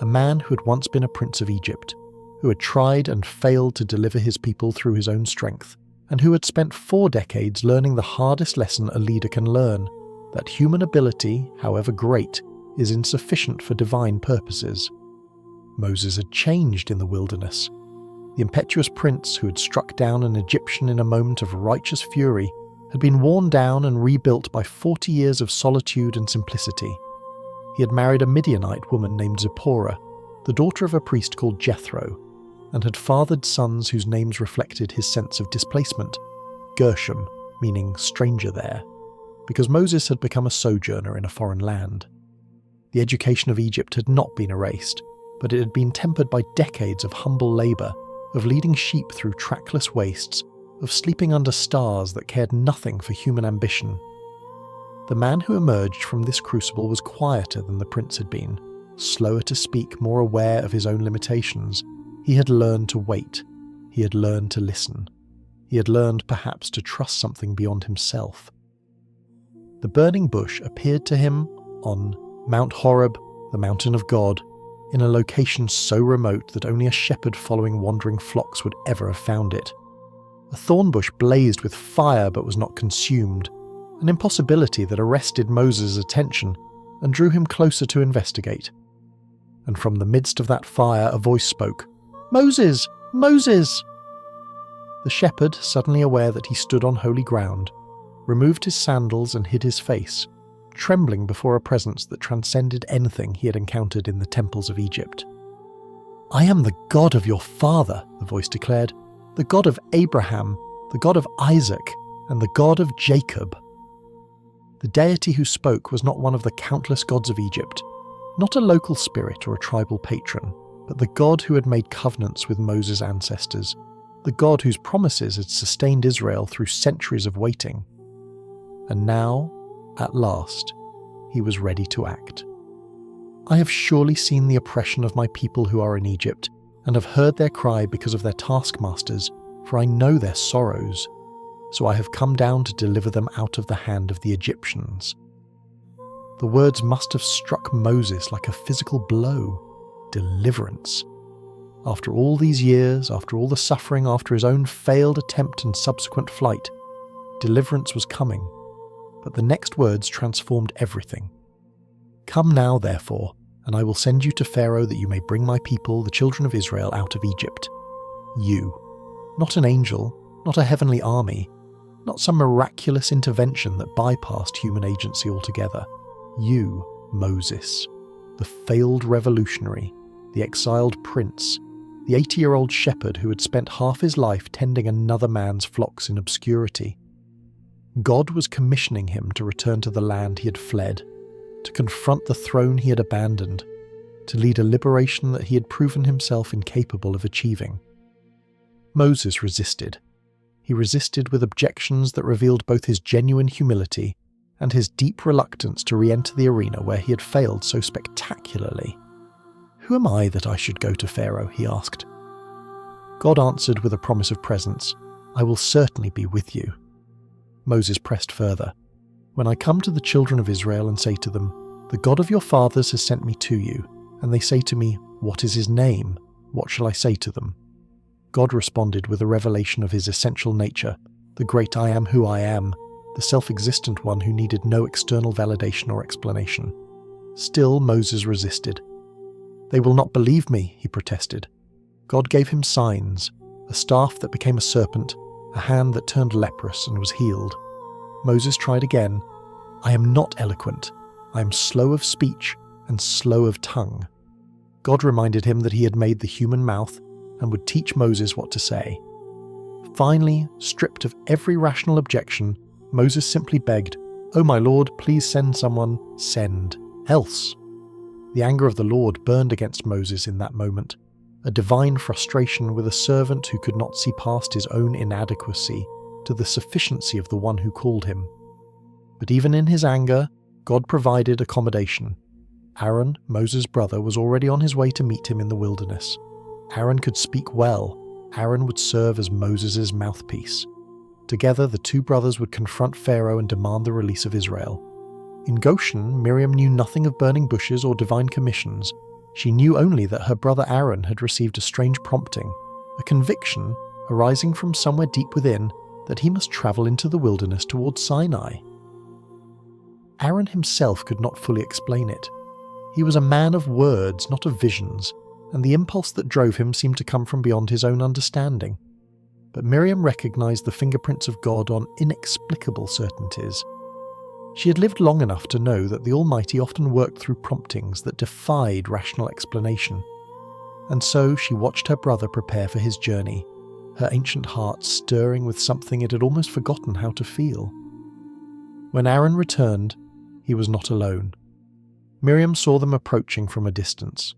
a man who had once been a prince of Egypt, who had tried and failed to deliver his people through his own strength, and who had spent 4 decades learning the hardest lesson a leader can learn, that human ability, however great, is insufficient for divine purposes. Moses had changed in the wilderness. The impetuous prince who had struck down an Egyptian in a moment of righteous fury had been worn down and rebuilt by 40 years of solitude and simplicity. He had married a Midianite woman named Zipporah, the daughter of a priest called Jethro, and had fathered sons whose names reflected his sense of displacement, Gershom, meaning stranger there, because Moses had become a sojourner in a foreign land. The education of Egypt had not been erased, but it had been tempered by decades of humble labour, of leading sheep through trackless wastes, of sleeping under stars that cared nothing for human ambition. The man who emerged from this crucible was quieter than the prince had been, slower to speak, more aware of his own limitations. He had learned to wait. He had learned to listen. He had learned perhaps to trust something beyond himself. The burning bush appeared to him on Mount Horeb, the mountain of God, in a location so remote that only a shepherd following wandering flocks would ever have found it. A thorn bush blazed with fire but was not consumed, an impossibility that arrested Moses' attention and drew him closer to investigate. And from the midst of that fire a voice spoke, "Moses! Moses!" The shepherd, suddenly aware that he stood on holy ground, removed his sandals and hid his face, trembling before a presence that transcended anything he had encountered in the temples of Egypt. "I am the God of your father," the voice declared, "the God of Abraham, the God of Isaac, and the God of Jacob." The deity who spoke was not one of the countless gods of Egypt, not a local spirit or a tribal patron, but the God who had made covenants with Moses' ancestors, the God whose promises had sustained Israel through centuries of waiting. And now, at last, he was ready to act. "I have surely seen the oppression of my people who are in Egypt, and have heard their cry because of their taskmasters, for I know their sorrows. So I have come down to deliver them out of the hand of the Egyptians." The words must have struck Moses like a physical blow. Deliverance. After all these years, after all the suffering, after his own failed attempt and subsequent flight, deliverance was coming. But the next words transformed everything. "Come now, therefore, and I will send you to Pharaoh that you may bring my people, the children of Israel, out of Egypt." You. Not an angel, not a heavenly army, not some miraculous intervention that bypassed human agency altogether. You, Moses, the failed revolutionary, the exiled prince, the 80-year-old shepherd who had spent half his life tending another man's flocks in obscurity. God was commissioning him to return to the land he had fled, to confront the throne he had abandoned, to lead a liberation that he had proven himself incapable of achieving. Moses resisted. He resisted with objections that revealed both his genuine humility and his deep reluctance to re-enter the arena where he had failed so spectacularly. "Who am I that I should go to Pharaoh?" he asked. God answered with a promise of presence. "I will certainly be with you." Moses pressed further. "When I come to the children of Israel and say to them, 'The God of your fathers has sent me to you,' and they say to me, 'What is his name?' what shall I say to them?" God responded with a revelation of his essential nature, the great I am who I am, the self-existent one who needed no external validation or explanation. Still, Moses resisted. "They will not believe me," he protested. God gave him signs, a staff that became a serpent, a hand that turned leprous and was healed. Moses tried again. "I am not eloquent. I am slow of speech and slow of tongue." God reminded him that he had made the human mouth and would teach Moses what to say. Finally, stripped of every rational objection, Moses simply begged, "Oh my Lord, please send someone, send, else." The anger of the Lord burned against Moses in that moment, a divine frustration with a servant who could not see past his own inadequacy to the sufficiency of the one who called him. But even in his anger, God provided accommodation. Aaron, Moses' brother, was already on his way to meet him in the wilderness. Aaron could speak well. Aaron would serve as Moses' mouthpiece. Together, the two brothers would confront Pharaoh and demand the release of Israel. In Goshen, Miriam knew nothing of burning bushes or divine commissions. She knew only that her brother Aaron had received a strange prompting, a conviction arising from somewhere deep within that he must travel into the wilderness towards Sinai. Aaron himself could not fully explain it. He was a man of words, not of visions, and the impulse that drove him seemed to come from beyond his own understanding. But Miriam recognized the fingerprints of God on inexplicable certainties. She had lived long enough to know that the Almighty often worked through promptings that defied rational explanation. And so she watched her brother prepare for his journey, her ancient heart stirring with something it had almost forgotten how to feel. When Aaron returned, he was not alone. Miriam saw them approaching from a distance,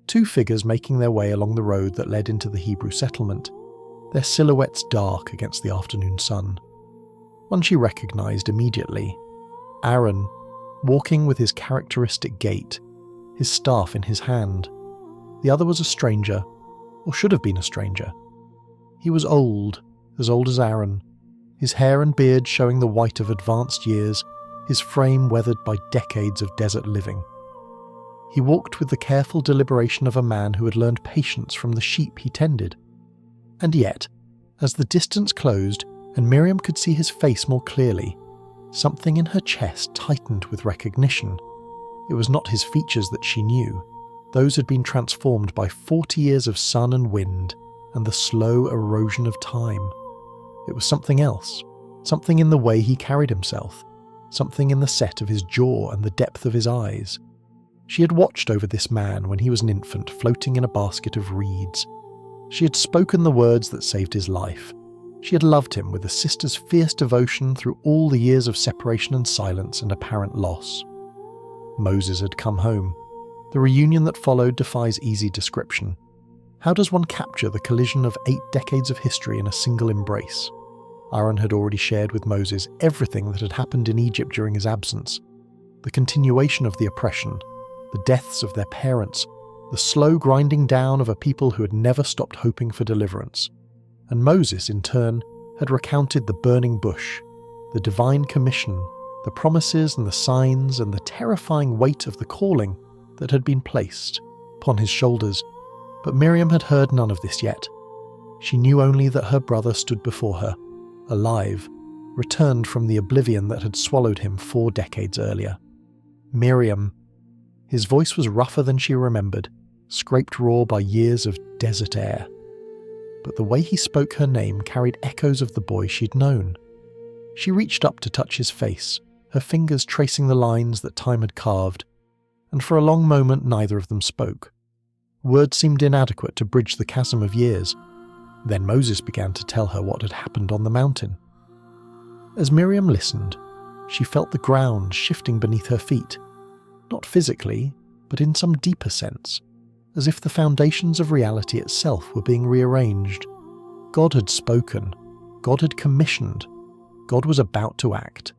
two figures making their way along the road that led into the Hebrew settlement, their silhouettes dark against the afternoon sun. One she recognized immediately. Aaron, walking with his characteristic gait, his staff in his hand. The other was a stranger, or should have been a stranger. He was old as Aaron, his hair and beard showing the white of advanced years, his frame weathered by decades of desert living. He walked with the careful deliberation of a man who had learned patience from the sheep he tended. And yet, as the distance closed and Miriam could see his face more clearly, something in her chest tightened with recognition. It was not his features that she knew. Those had been transformed by 40 years of sun and wind and the slow erosion of time. It was something else, something in the way he carried himself, something in the set of his jaw and the depth of his eyes. She had watched over this man when he was an infant floating in a basket of reeds. She had spoken the words that saved his life. She had loved him with a sister's fierce devotion through all the years of separation and silence and apparent loss. Moses had come home. The reunion that followed defies easy description. How does one capture the collision of 8 decades of history in a single embrace? Aaron had already shared with Moses everything that had happened in Egypt during his absence. The continuation of the oppression, the deaths of their parents, the slow grinding down of a people who had never stopped hoping for deliverance. And Moses, in turn, had recounted the burning bush, the divine commission, the promises and the signs and the terrifying weight of the calling that had been placed upon his shoulders. But Miriam had heard none of this yet. She knew only that her brother stood before her, alive, returned from the oblivion that had swallowed him 4 decades earlier. Miriam. His voice was rougher than she remembered, scraped raw by years of desert air. But the way he spoke her name carried echoes of the boy she'd known. She reached up to touch his face, her fingers tracing the lines that time had carved, and for a long moment neither of them spoke. Words seemed inadequate to bridge the chasm of years. Then Moses began to tell her what had happened on the mountain. As Miriam listened, she felt the ground shifting beneath her feet, not physically, but in some deeper sense, as if the foundations of reality itself were being rearranged. God had spoken, God had commissioned, God was about to act.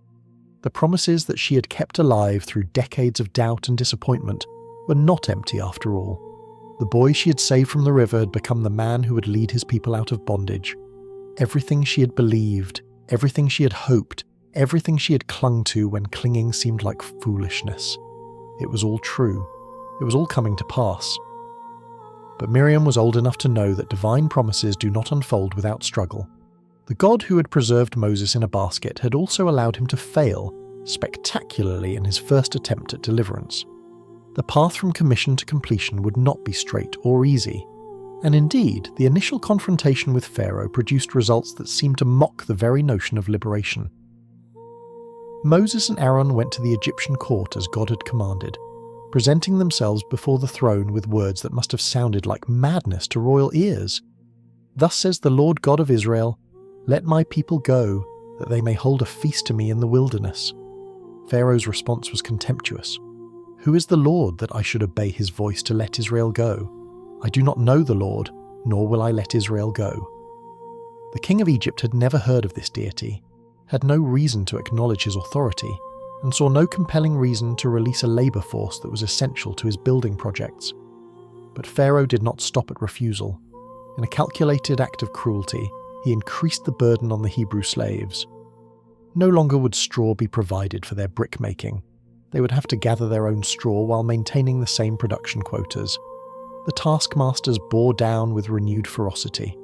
The promises that she had kept alive through decades of doubt and disappointment were not empty after all. The boy she had saved from the river had become the man who would lead his people out of bondage. Everything she had believed, everything she had hoped, everything she had clung to when clinging seemed like foolishness. It was all true. It was all coming to pass. But Miriam was old enough to know that divine promises do not unfold without struggle. The God who had preserved Moses in a basket had also allowed him to fail spectacularly in his first attempt at deliverance. The path from commission to completion would not be straight or easy, and indeed, the initial confrontation with Pharaoh produced results that seemed to mock the very notion of liberation. Moses and Aaron went to the Egyptian court as God had commanded, presenting themselves before the throne with words that must have sounded like madness to royal ears. "Thus says the Lord God of Israel, let my people go, that they may hold a feast to me in the wilderness." Pharaoh's response was contemptuous. "Who is the Lord that I should obey his voice to let Israel go? I do not know the Lord, nor will I let Israel go." The king of Egypt had never heard of this deity, had no reason to acknowledge his authority, and saw no compelling reason to release a labour force that was essential to his building projects. But Pharaoh did not stop at refusal. In a calculated act of cruelty, he increased the burden on the Hebrew slaves. No longer would straw be provided for their brick-making. They would have to gather their own straw while maintaining the same production quotas. The taskmasters bore down with renewed ferocity.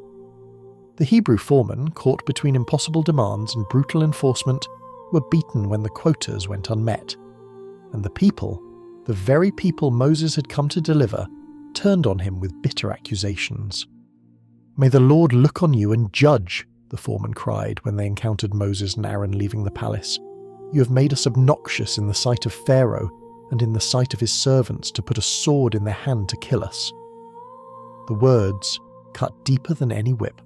The Hebrew foremen, caught between impossible demands and brutal enforcement, were beaten when the quotas went unmet. And the people, the very people Moses had come to deliver, turned on him with bitter accusations. "May the Lord look on you and judge," the foreman cried when they encountered Moses and Aaron leaving the palace. "You have made us obnoxious in the sight of Pharaoh and in the sight of his servants to put a sword in their hand to kill us." The words cut deeper than any whip.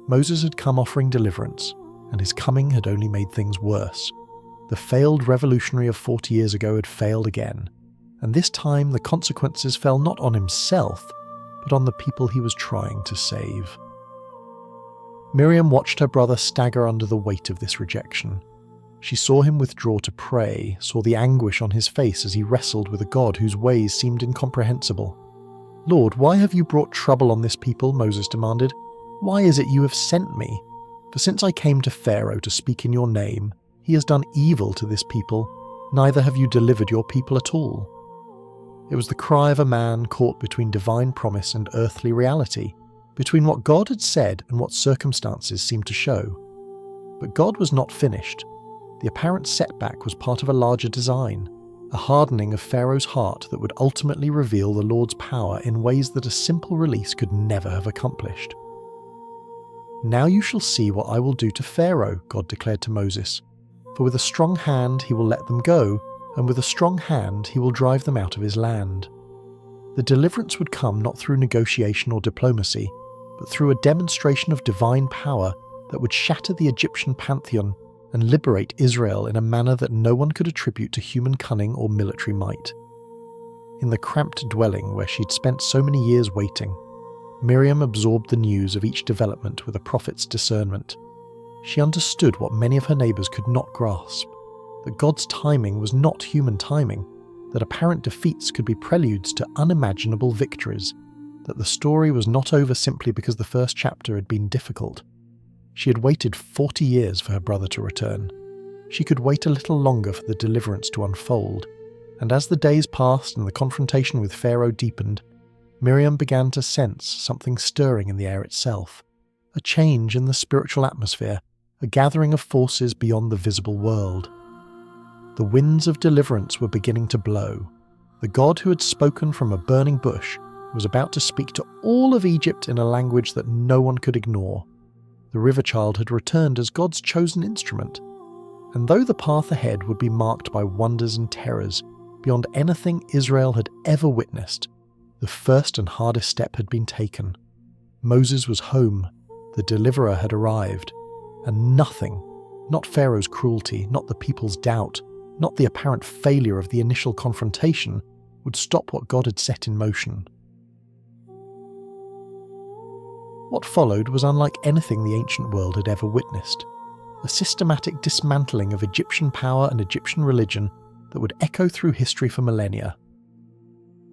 Moses had come offering deliverance, and his coming had only made things worse. The failed revolutionary of 40 years ago had failed again, and this time the consequences fell not on himself, but on the people he was trying to save. Miriam watched her brother stagger under the weight of this rejection. She saw him withdraw to pray, saw the anguish on his face as he wrestled with a God whose ways seemed incomprehensible. "Lord, why have you brought trouble on this people?" Moses demanded. "Why is it you have sent me? For since I came to Pharaoh to speak in your name, he has done evil to this people, neither have you delivered your people at all." It was the cry of a man caught between divine promise and earthly reality, between what God had said and what circumstances seemed to show. But God was not finished. The apparent setback was part of a larger design, a hardening of Pharaoh's heart that would ultimately reveal the Lord's power in ways that a simple release could never have accomplished. "Now you shall see what I will do to Pharaoh," God declared to Moses. "For with a strong hand he will let them go, and with a strong hand he will drive them out of his land." The deliverance would come not through negotiation or diplomacy, but through a demonstration of divine power that would shatter the Egyptian pantheon and liberate Israel in a manner that no one could attribute to human cunning or military might. In the cramped dwelling where she'd spent so many years waiting, Miriam absorbed the news of each development with a prophet's discernment. She understood what many of her neighbours could not grasp, that God's timing was not human timing, that apparent defeats could be preludes to unimaginable victories, that the story was not over simply because the first chapter had been difficult. She had waited 40 years for her brother to return. She could wait a little longer for the deliverance to unfold, and as the days passed and the confrontation with Pharaoh deepened, Miriam began to sense something stirring in the air itself, a change in the spiritual atmosphere, a gathering of forces beyond the visible world. The winds of deliverance were beginning to blow. The God who had spoken from a burning bush was about to speak to all of Egypt in a language that no one could ignore. The river child had returned as God's chosen instrument, and though the path ahead would be marked by wonders and terrors beyond anything Israel had ever witnessed, the first and hardest step had been taken. Moses was home, the deliverer had arrived, and nothing, not Pharaoh's cruelty, not the people's doubt, not the apparent failure of the initial confrontation, would stop what God had set in motion. What followed was unlike anything the ancient world had ever witnessed, a systematic dismantling of Egyptian power and Egyptian religion that would echo through history for millennia.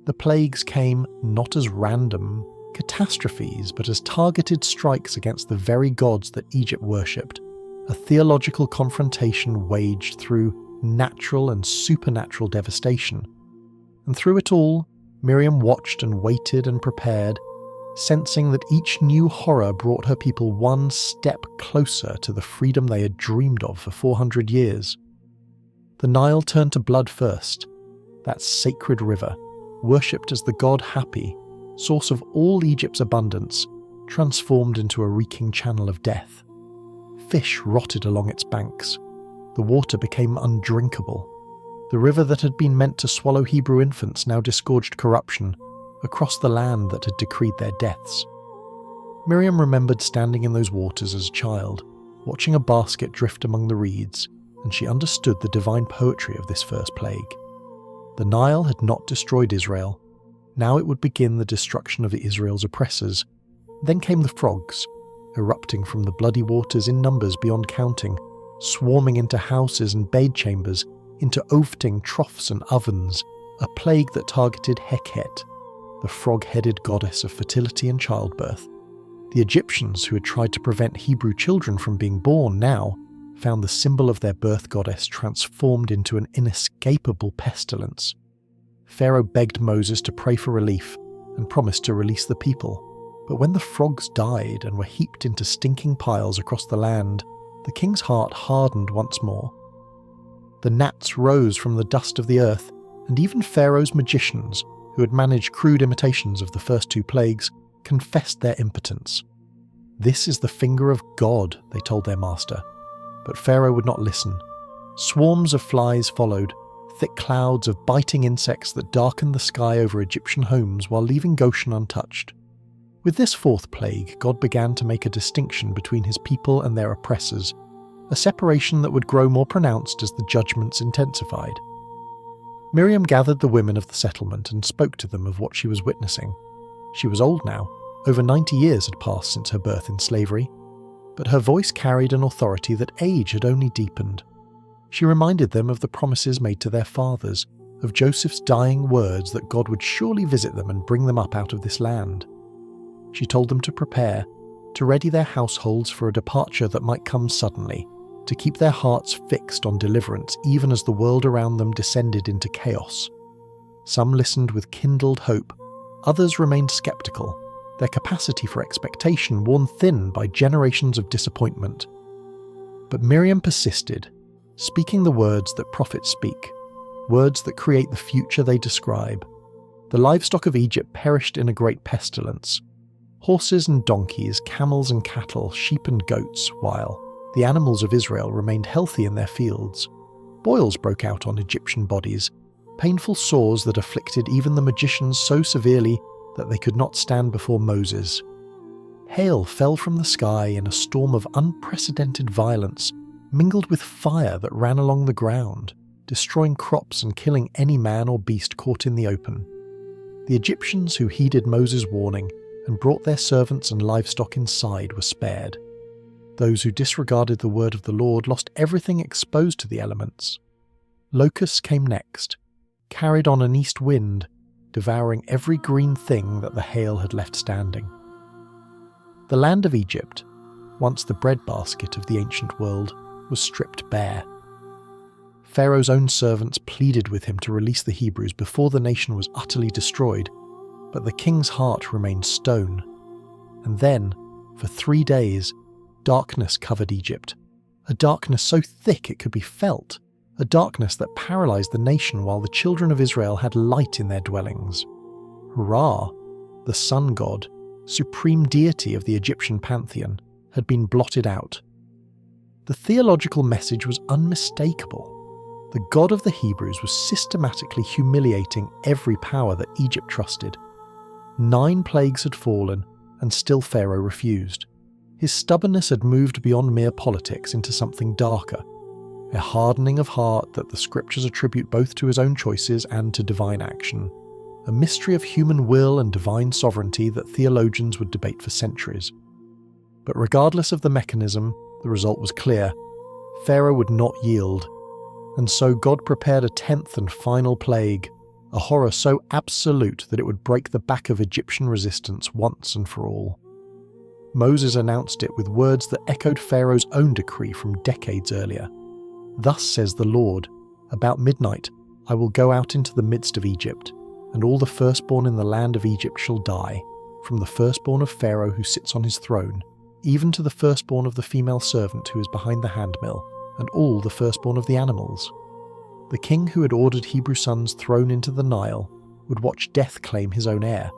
The plagues came not as random catastrophes, but as targeted strikes against the very gods that Egypt worshipped, a theological confrontation waged through natural and supernatural devastation. And through it all, Miriam watched and waited and prepared, sensing that each new horror brought her people one step closer to the freedom they had dreamed of for 400 years. The Nile turned to blood first, that sacred river, worshipped as the god Hapi, source of all Egypt's abundance, transformed into a reeking channel of death. Fish rotted along its banks. The water became undrinkable. The river that had been meant to swallow Hebrew infants now disgorged corruption across the land that had decreed their deaths. Miriam remembered standing in those waters as a child, watching a basket drift among the reeds, and she understood the divine poetry of this first plague. The Nile had not destroyed Israel. Now it would begin the destruction of Israel's oppressors. Then came the frogs, erupting from the bloody waters in numbers beyond counting, swarming into houses and bedchambers, into oafting troughs and ovens, a plague that targeted Heket, the frog-headed goddess of fertility and childbirth. The Egyptians, who had tried to prevent Hebrew children from being born, now found the symbol of their birth goddess transformed into an inescapable pestilence. Pharaoh begged Moses to pray for relief and promised to release the people. But when the frogs died and were heaped into stinking piles across the land, the king's heart hardened once more. The gnats rose from the dust of the earth, and even Pharaoh's magicians, who had managed crude imitations of the first two plagues, confessed their impotence. "This is the finger of God," they told their master. But Pharaoh would not listen. Swarms of flies followed, thick clouds of biting insects that darkened the sky over Egyptian homes while leaving Goshen untouched. With this fourth plague, God began to make a distinction between his people and their oppressors, a separation that would grow more pronounced as the judgments intensified. Miriam gathered the women of the settlement and spoke to them of what she was witnessing. She was old now. Over 90 years had passed since her birth in slavery, but her voice carried an authority that age had only deepened. She reminded them of the promises made to their fathers, of Joseph's dying words that God would surely visit them and bring them up out of this land. She told them to prepare, to ready their households for a departure that might come suddenly, to keep their hearts fixed on deliverance even as the world around them descended into chaos. Some listened with kindled hope, others remained skeptical, their capacity for expectation worn thin by generations of disappointment. But Miriam persisted, speaking the words that prophets speak, words that create the future they describe. The livestock of Egypt perished in a great pestilence. Horses and donkeys, camels and cattle, sheep and goats, while the animals of Israel remained healthy in their fields. Boils broke out on Egyptian bodies, painful sores that afflicted even the magicians so severely that they could not stand before Moses. Hail fell from the sky in a storm of unprecedented violence, mingled with fire that ran along the ground, destroying crops and killing any man or beast caught in the open. The Egyptians who heeded Moses' warning and brought their servants and livestock inside were spared. Those who disregarded the word of the Lord lost everything exposed to the elements. Locusts came next, carried on an east wind, devouring every green thing that the hail had left standing. The land of Egypt, once the breadbasket of the ancient world, was stripped bare. Pharaoh's own servants pleaded with him to release the Hebrews before the nation was utterly destroyed, but the king's heart remained stone. And then, for 3 days, darkness covered Egypt, a darkness so thick it could be felt, a darkness that paralyzed the nation while the children of Israel had light in their dwellings. Ra, the sun god, supreme deity of the Egyptian pantheon, had been blotted out. The theological message was unmistakable. The God of the Hebrews was systematically humiliating every power that Egypt trusted. 9 plagues had fallen, and still Pharaoh refused. His stubbornness had moved beyond mere politics into something darker, a hardening of heart that the scriptures attribute both to his own choices and to divine action, a mystery of human will and divine sovereignty that theologians would debate for centuries. But regardless of the mechanism, the result was clear. Pharaoh would not yield, and so God prepared a 10th and final plague, a horror so absolute that it would break the back of Egyptian resistance once and for all. Moses announced it with words that echoed Pharaoh's own decree from decades earlier. "Thus says the Lord, about midnight I will go out into the midst of Egypt, and all the firstborn in the land of Egypt shall die, from the firstborn of Pharaoh who sits on his throne, even to the firstborn of the female servant who is behind the handmill, and all the firstborn of the animals." The king who had ordered Hebrew sons thrown into the Nile would watch death claim his own heir.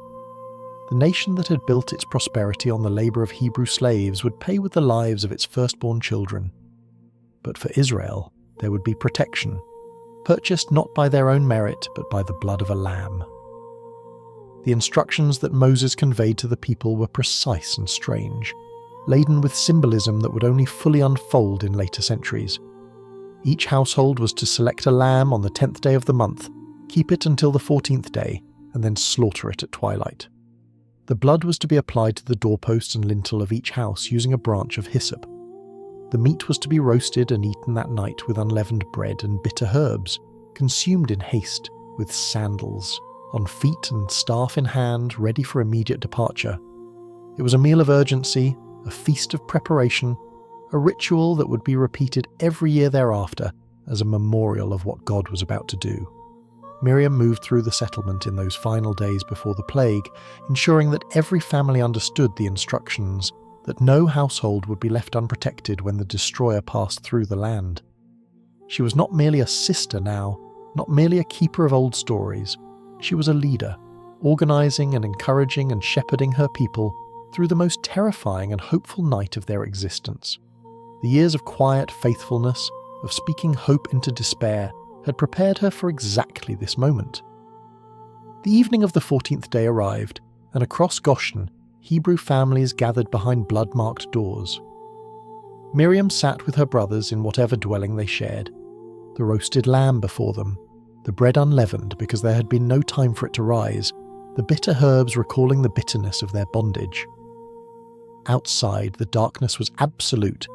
The nation that had built its prosperity on the labour of Hebrew slaves would pay with the lives of its firstborn children. But for Israel, there would be protection, purchased not by their own merit but by the blood of a lamb. The instructions that Moses conveyed to the people were precise and strange, laden with symbolism that would only fully unfold in later centuries. Each household was to select a lamb on the 10th day of the month, keep it until the 14th day, and then slaughter it at twilight. The blood was to be applied to the doorposts and lintel of each house using a branch of hyssop. The meat was to be roasted and eaten that night with unleavened bread and bitter herbs, consumed in haste, with sandals, on feet and staff in hand, ready for immediate departure. It was a meal of urgency, a feast of preparation, a ritual that would be repeated every year thereafter as a memorial of what God was about to do. Miriam moved through the settlement in those final days before the plague, ensuring that every family understood the instructions, that no household would be left unprotected when the destroyer passed through the land. She was not merely a sister now, not merely a keeper of old stories. She was a leader, organising and encouraging and shepherding her people through the most terrifying and hopeful night of their existence. The years of quiet faithfulness, of speaking hope into despair, had prepared her for exactly this moment. The evening of the 14th day arrived, and across Goshen, Hebrew families gathered behind blood-marked doors. Miriam sat with her brothers in whatever dwelling they shared, the roasted lamb before them, the bread unleavened because there had been no time for it to rise, the bitter herbs recalling the bitterness of their bondage. Outside, the darkness was absolute,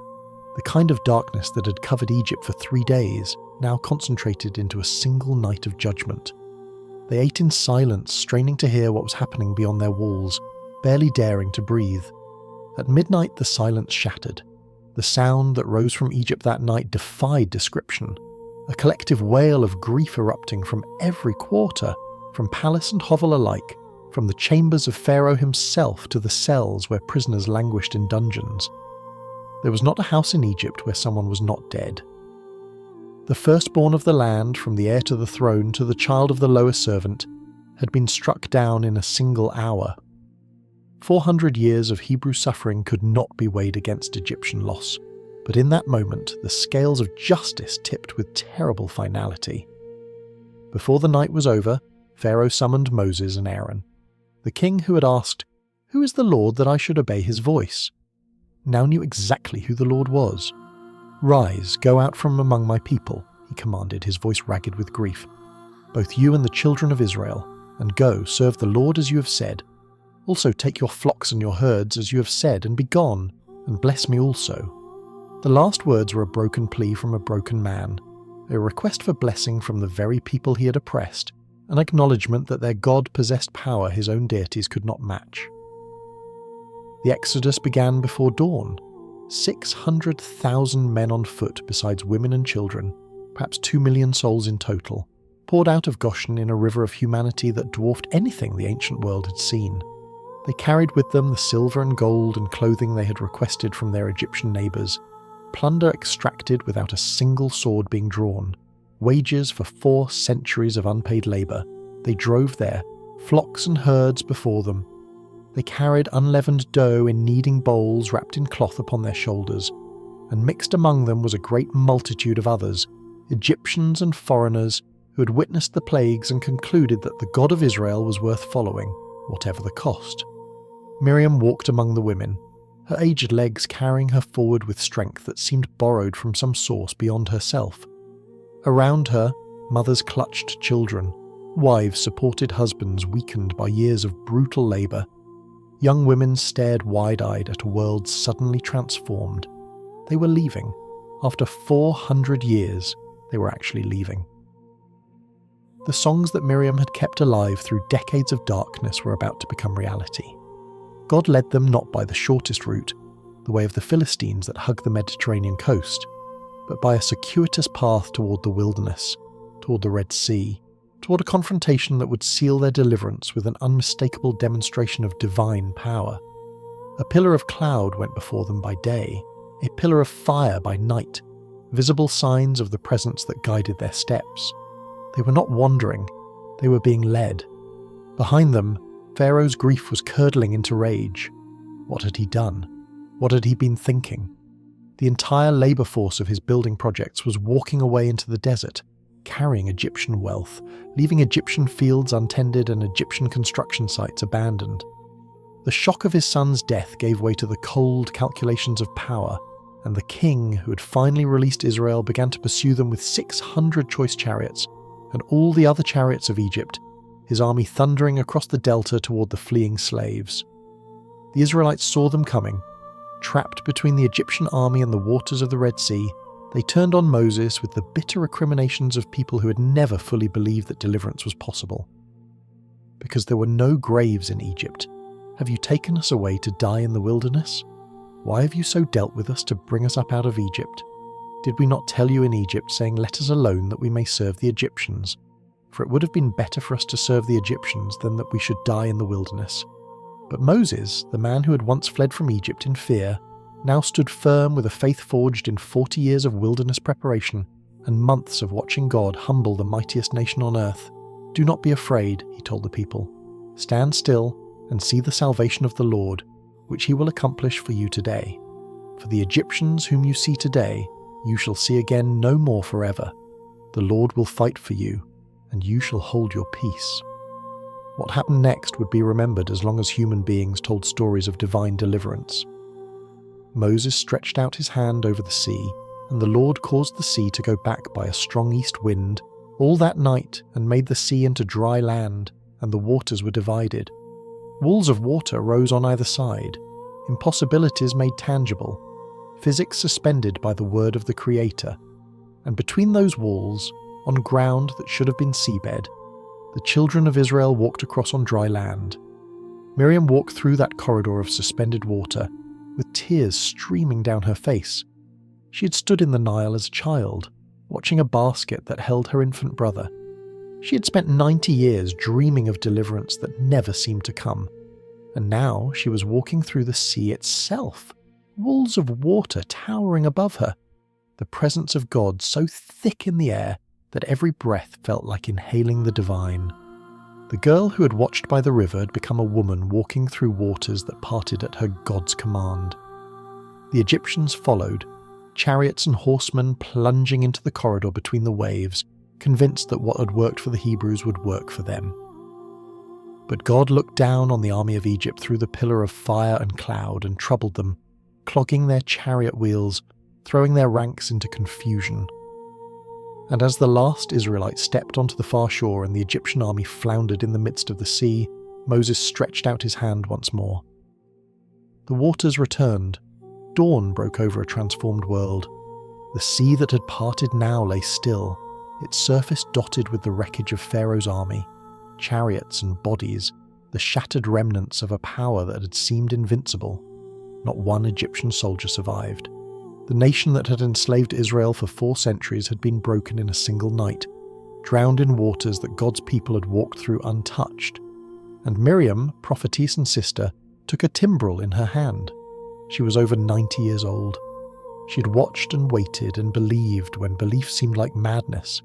the kind of darkness that had covered Egypt for 3 days, now concentrated into a single night of judgment. They ate in silence, straining to hear what was happening beyond their walls, barely daring to breathe. At midnight, the silence shattered. The sound that rose from Egypt that night defied description, a collective wail of grief erupting from every quarter, from palace and hovel alike, from the chambers of Pharaoh himself to the cells where prisoners languished in dungeons. There was not a house in Egypt where someone was not dead. The firstborn of the land, from the heir to the throne to the child of the lower servant, had been struck down in a single hour. 400 years of Hebrew suffering could not be weighed against Egyptian loss, but in that moment the scales of justice tipped with terrible finality. Before the night was over, Pharaoh summoned Moses and Aaron. The king who had asked, "Who is the Lord that I should obey his voice?" now knew exactly who the Lord was. "Rise, go out from among my people," he commanded, his voice ragged with grief. "Both you and the children of Israel, and go, serve the Lord as you have said. Also take your flocks and your herds as you have said, and be gone, and bless me also." The last words were a broken plea from a broken man, a request for blessing from the very people he had oppressed, an acknowledgement that their God possessed power his own deities could not match. The exodus began before dawn. 600,000 men on foot besides women and children, perhaps 2 million souls in total, poured out of Goshen in a river of humanity that dwarfed anything the ancient world had seen. They carried with them the silver and gold and clothing they had requested from their Egyptian neighbours, plunder extracted without a single sword being drawn, wages for 4 centuries of unpaid labour. They drove there, flocks and herds before them. They carried unleavened dough in kneading bowls wrapped in cloth upon their shoulders, and mixed among them was a great multitude of others, Egyptians and foreigners, who had witnessed the plagues and concluded that the God of Israel was worth following, whatever the cost. Miriam walked among the women, her aged legs carrying her forward with strength that seemed borrowed from some source beyond herself. Around her, mothers clutched children, wives supported husbands weakened by years of brutal labour. Young women stared wide-eyed at a world suddenly transformed. They were leaving. After 400 years, they were actually leaving. The songs that Miriam had kept alive through decades of darkness were about to become reality. God led them not by the shortest route, the way of the Philistines that hug the Mediterranean coast, but by a circuitous path toward the wilderness, toward the Red Sea, toward a confrontation that would seal their deliverance with an unmistakable demonstration of divine power. A pillar of cloud went before them by day, a pillar of fire by night, visible signs of the presence that guided their steps. They were not wandering, they were being led. Behind them, Pharaoh's grief was curdling into rage. What had he done? What had he been thinking? The entire labour force of his building projects was walking away into the desert, carrying Egyptian wealth, leaving Egyptian fields untended and Egyptian construction sites abandoned. The shock of his son's death gave way to the cold calculations of power, and the king who had finally released Israel began to pursue them with 600 choice chariots, and all the other chariots of Egypt, his army thundering across the delta toward the fleeing slaves. The Israelites saw them coming. Trapped between the Egyptian army and the waters of the Red Sea, they turned on Moses with the bitter recriminations of people who had never fully believed that deliverance was possible. Because there were no graves in Egypt, have you taken us away to die in the wilderness? Why have you so dealt with us to bring us up out of Egypt? Did we not tell you in Egypt, saying, "Let us alone that we may serve the Egyptians"? For it would have been better for us to serve the Egyptians than that we should die in the wilderness. But Moses, the man who had once fled from Egypt in fear, now stood firm with a faith forged in 40 years of wilderness preparation and months of watching God humble the mightiest nation on earth. "Do not be afraid," he told the people. "Stand still and see the salvation of the Lord, which he will accomplish for you today. For the Egyptians whom you see today, you shall see again no more forever. The Lord will fight for you, and you shall hold your peace." What happened next would be remembered as long as human beings told stories of divine deliverance. Moses stretched out his hand over the sea, and the Lord caused the sea to go back by a strong east wind all that night and made the sea into dry land, and the waters were divided. Walls of water rose on either side, impossibilities made tangible, physics suspended by the word of the Creator. And between those walls, on ground that should have been seabed, the children of Israel walked across on dry land. Miriam walked through that corridor of suspended water, with tears streaming down her face. She had stood in the Nile as a child, watching a basket that held her infant brother. She had spent 90 years dreaming of deliverance that never seemed to come. And now she was walking through the sea itself, walls of water towering above her, the presence of God so thick in the air that every breath felt like inhaling the divine. The girl who had watched by the river had become a woman walking through waters that parted at her God's command. The Egyptians followed, chariots and horsemen plunging into the corridor between the waves, convinced that what had worked for the Hebrews would work for them. But God looked down on the army of Egypt through the pillar of fire and cloud and troubled them, clogging their chariot wheels, throwing their ranks into confusion. And as the last Israelite stepped onto the far shore and the Egyptian army floundered in the midst of the sea, Moses stretched out his hand once more. The waters returned. Dawn broke over a transformed world. The sea that had parted now lay still, its surface dotted with the wreckage of Pharaoh's army, chariots and bodies, the shattered remnants of a power that had seemed invincible. Not one Egyptian soldier survived. The nation that had enslaved Israel for 4 centuries had been broken in a single night, drowned in waters that God's people had walked through untouched. And Miriam, prophetess and sister, took a timbrel in her hand. She was over 90 years old. She'd watched and waited and believed when belief seemed like madness.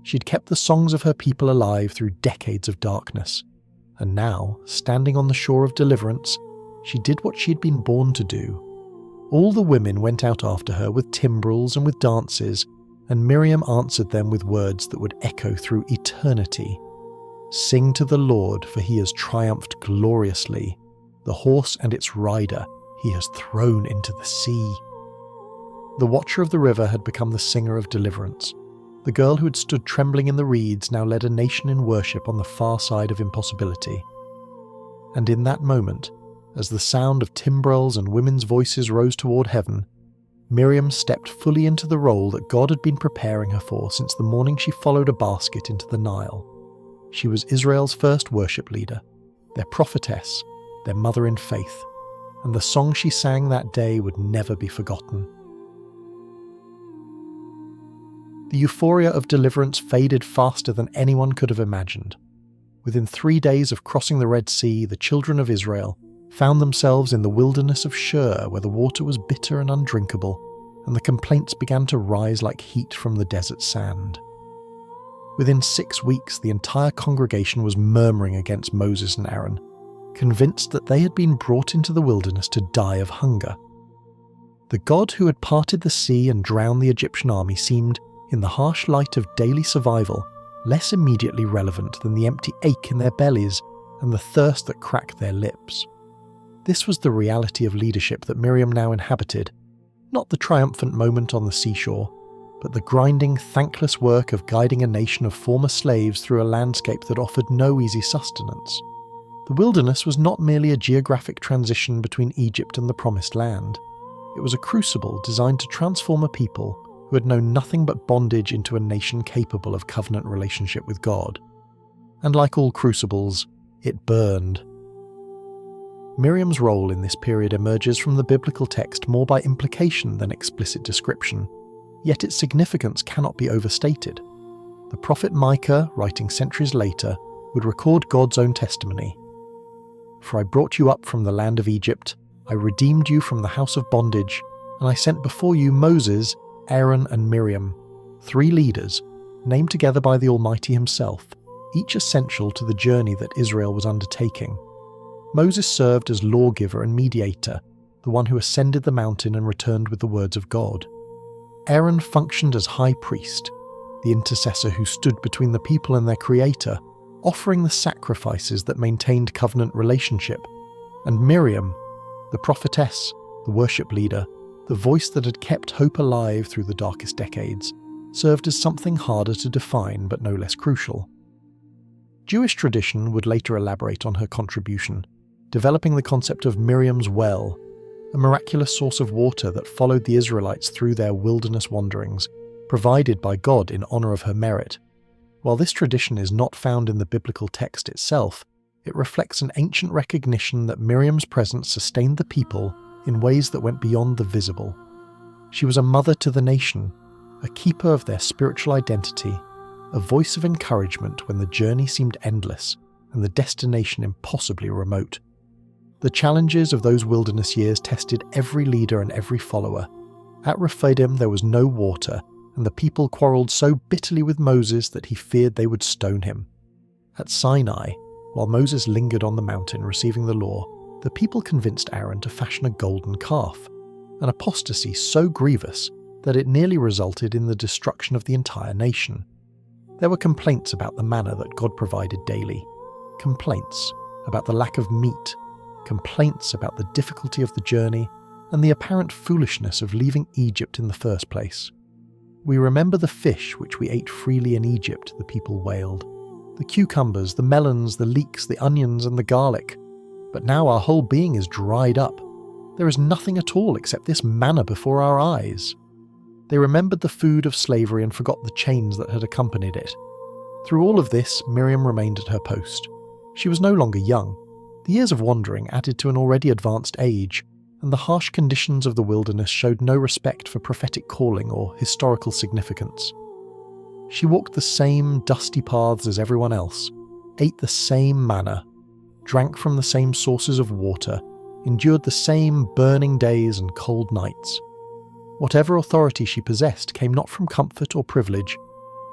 She'd kept the songs of her people alive through decades of darkness. And now, standing on the shore of deliverance, she did what she had been born to do. All the women went out after her with timbrels and with dances, and Miriam answered them with words that would echo through eternity. "Sing to the Lord, for he has triumphed gloriously. The horse and its rider he has thrown into the sea." The watcher of the river had become the singer of deliverance. The girl who had stood trembling in the reeds now led a nation in worship on the far side of impossibility. And in that moment, as the sound of timbrels and women's voices rose toward heaven, Miriam stepped fully into the role that God had been preparing her for since the morning she followed a basket into the Nile. She was Israel's first worship leader, their prophetess, their mother in faith, and the song she sang that day would never be forgotten. The euphoria of deliverance faded faster than anyone could have imagined. Within 3 days of crossing the Red Sea, the children of Israel found themselves in the wilderness of Shur, where the water was bitter and undrinkable, and the complaints began to rise like heat from the desert sand. Within 6 weeks, the entire congregation was murmuring against Moses and Aaron, convinced that they had been brought into the wilderness to die of hunger. The God who had parted the sea and drowned the Egyptian army seemed, in the harsh light of daily survival, less immediately relevant than the empty ache in their bellies and the thirst that cracked their lips. This was the reality of leadership that Miriam now inhabited, not the triumphant moment on the seashore, but the grinding, thankless work of guiding a nation of former slaves through a landscape that offered no easy sustenance. The wilderness was not merely a geographic transition between Egypt and the Promised Land. It was a crucible designed to transform a people who had known nothing but bondage into a nation capable of covenant relationship with God. And like all crucibles, it burned. Miriam's role in this period emerges from the biblical text more by implication than explicit description, yet its significance cannot be overstated. The prophet Micah, writing centuries later, would record God's own testimony. "For I brought you up from the land of Egypt, I redeemed you from the house of bondage, and I sent before you Moses, Aaron and Miriam, 3 leaders, named together by the Almighty himself, each essential to the journey that Israel was undertaking. Moses served as lawgiver and mediator, the one who ascended the mountain and returned with the words of God. Aaron functioned as high priest, the intercessor who stood between the people and their Creator, offering the sacrifices that maintained covenant relationship. And Miriam, the prophetess, the worship leader, the voice that had kept hope alive through the darkest decades, served as something harder to define but no less crucial. Jewish tradition would later elaborate on her contribution, developing the concept of Miriam's well, a miraculous source of water that followed the Israelites through their wilderness wanderings, provided by God in honor of her merit. While this tradition is not found in the biblical text itself, it reflects an ancient recognition that Miriam's presence sustained the people in ways that went beyond the visible. She was a mother to the nation, a keeper of their spiritual identity, a voice of encouragement when the journey seemed endless and the destination impossibly remote. The challenges of those wilderness years tested every leader and every follower. At Rephidim there was no water, and the people quarrelled so bitterly with Moses that he feared they would stone him. At Sinai, while Moses lingered on the mountain receiving the law, the people convinced Aaron to fashion a golden calf, an apostasy so grievous that it nearly resulted in the destruction of the entire nation. There were complaints about the manna that God provided daily, complaints about the lack of meat, complaints about the difficulty of the journey, and the apparent foolishness of leaving Egypt in the first place. "We remember the fish which we ate freely in Egypt," the people wailed. "The cucumbers, the melons, the leeks, the onions, and the garlic. But now our whole being is dried up. There is nothing at all except this manna before our eyes." They remembered the food of slavery and forgot the chains that had accompanied it. Through all of this, Miriam remained at her post. She was no longer young. The years of wandering added to an already advanced age, and the harsh conditions of the wilderness showed no respect for prophetic calling or historical significance. She walked the same dusty paths as everyone else, ate the same manna, drank from the same sources of water, endured the same burning days and cold nights. Whatever authority she possessed came not from comfort or privilege,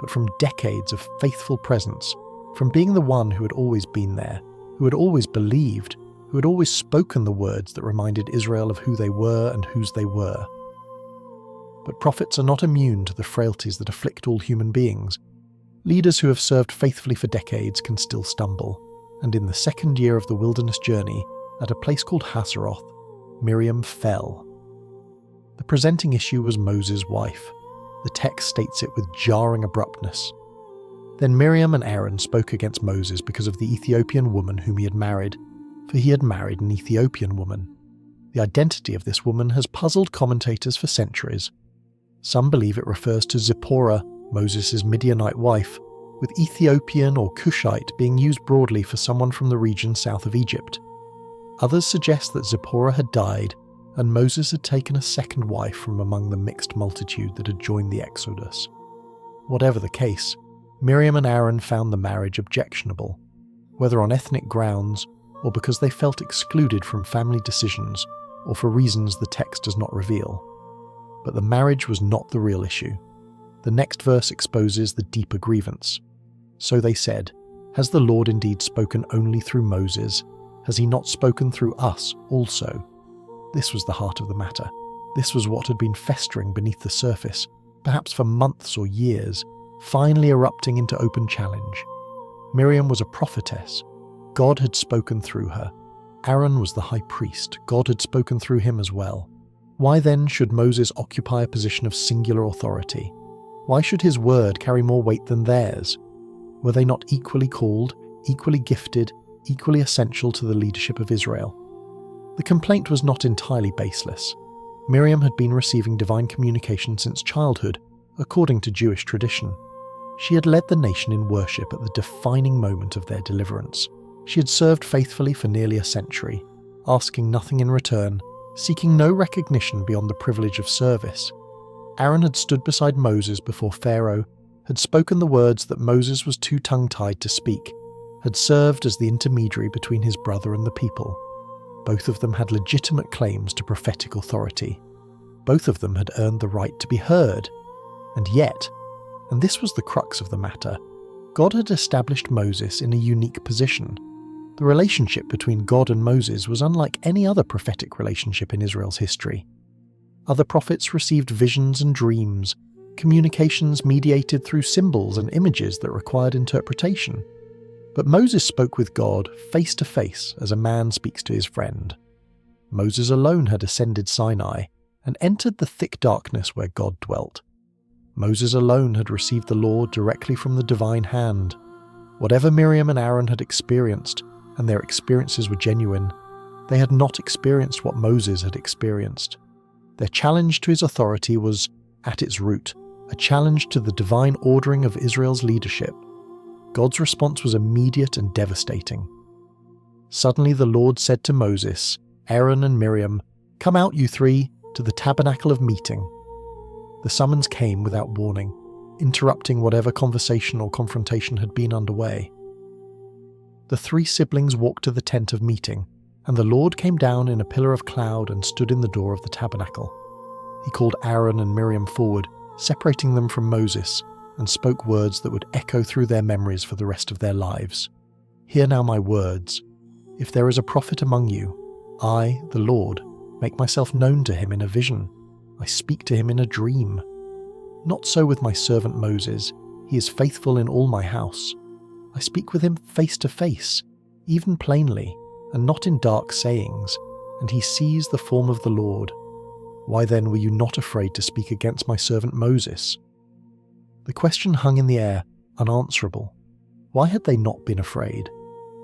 but from decades of faithful presence, from being the one who had always been there, who had always believed, who had always spoken the words that reminded Israel of who they were and whose they were. But prophets are not immune to the frailties that afflict all human beings. Leaders who have served faithfully for decades can still stumble, and in the second year of the wilderness journey, at a place called Hazeroth, Miriam fell. The presenting issue was Moses' wife. The text states it with jarring abruptness. Then Miriam and Aaron spoke against Moses because of the Ethiopian woman whom he had married, for he had married an Ethiopian woman. The identity of this woman has puzzled commentators for centuries. Some believe it refers to Zipporah, Moses' Midianite wife, with Ethiopian or Cushite being used broadly for someone from the region south of Egypt. Others suggest that Zipporah had died and Moses had taken a second wife from among the mixed multitude that had joined the Exodus. Whatever the case, Miriam and Aaron found the marriage objectionable, whether on ethnic grounds or because they felt excluded from family decisions or for reasons the text does not reveal. But the marriage was not the real issue. The next verse exposes the deeper grievance. So they said, "Has the Lord indeed spoken only through Moses? Has he not spoken through us also?" This was the heart of the matter. This was what had been festering beneath the surface, perhaps for months or years, finally erupting into open challenge. Miriam was a prophetess. God had spoken through her. Aaron was the high priest. God had spoken through him as well. Why then should Moses occupy a position of singular authority? Why should his word carry more weight than theirs? Were they not equally called, equally gifted, equally essential to the leadership of Israel? The complaint was not entirely baseless. Miriam had been receiving divine communication since childhood, according to Jewish tradition. She had led the nation in worship at the defining moment of their deliverance. She had served faithfully for nearly a century, asking nothing in return, seeking no recognition beyond the privilege of service. Aaron had stood beside Moses before Pharaoh, had spoken the words that Moses was too tongue-tied to speak, had served as the intermediary between his brother and the people. Both of them had legitimate claims to prophetic authority. Both of them had earned the right to be heard. And yet, and this was the crux of the matter, God had established Moses in a unique position. The relationship between God and Moses was unlike any other prophetic relationship in Israel's history. Other prophets received visions and dreams, communications mediated through symbols and images that required interpretation. But Moses spoke with God face to face as a man speaks to his friend. Moses alone had ascended Sinai and entered the thick darkness where God dwelt. Moses alone had received the law directly from the divine hand. Whatever Miriam and Aaron had experienced, and their experiences were genuine, they had not experienced what Moses had experienced. Their challenge to his authority was, at its root, a challenge to the divine ordering of Israel's leadership. God's response was immediate and devastating. Suddenly the Lord said to Moses, Aaron and Miriam, "Come out, you three, to the tabernacle of meeting." The summons came without warning, interrupting whatever conversation or confrontation had been underway. The three siblings walked to the tent of meeting, and the Lord came down in a pillar of cloud and stood in the door of the tabernacle. He called Aaron and Miriam forward, separating them from Moses, and spoke words that would echo through their memories for the rest of their lives. "Hear now my words. If there is a prophet among you, I, the Lord, make myself known to him in a vision. I speak to him in a dream. Not so with my servant Moses. He is faithful in all my house. I speak with him face to face, even plainly, and not in dark sayings, and he sees the form of the Lord. Why then were you not afraid to speak against my servant Moses?" The question hung in the air, unanswerable. Why had they not been afraid?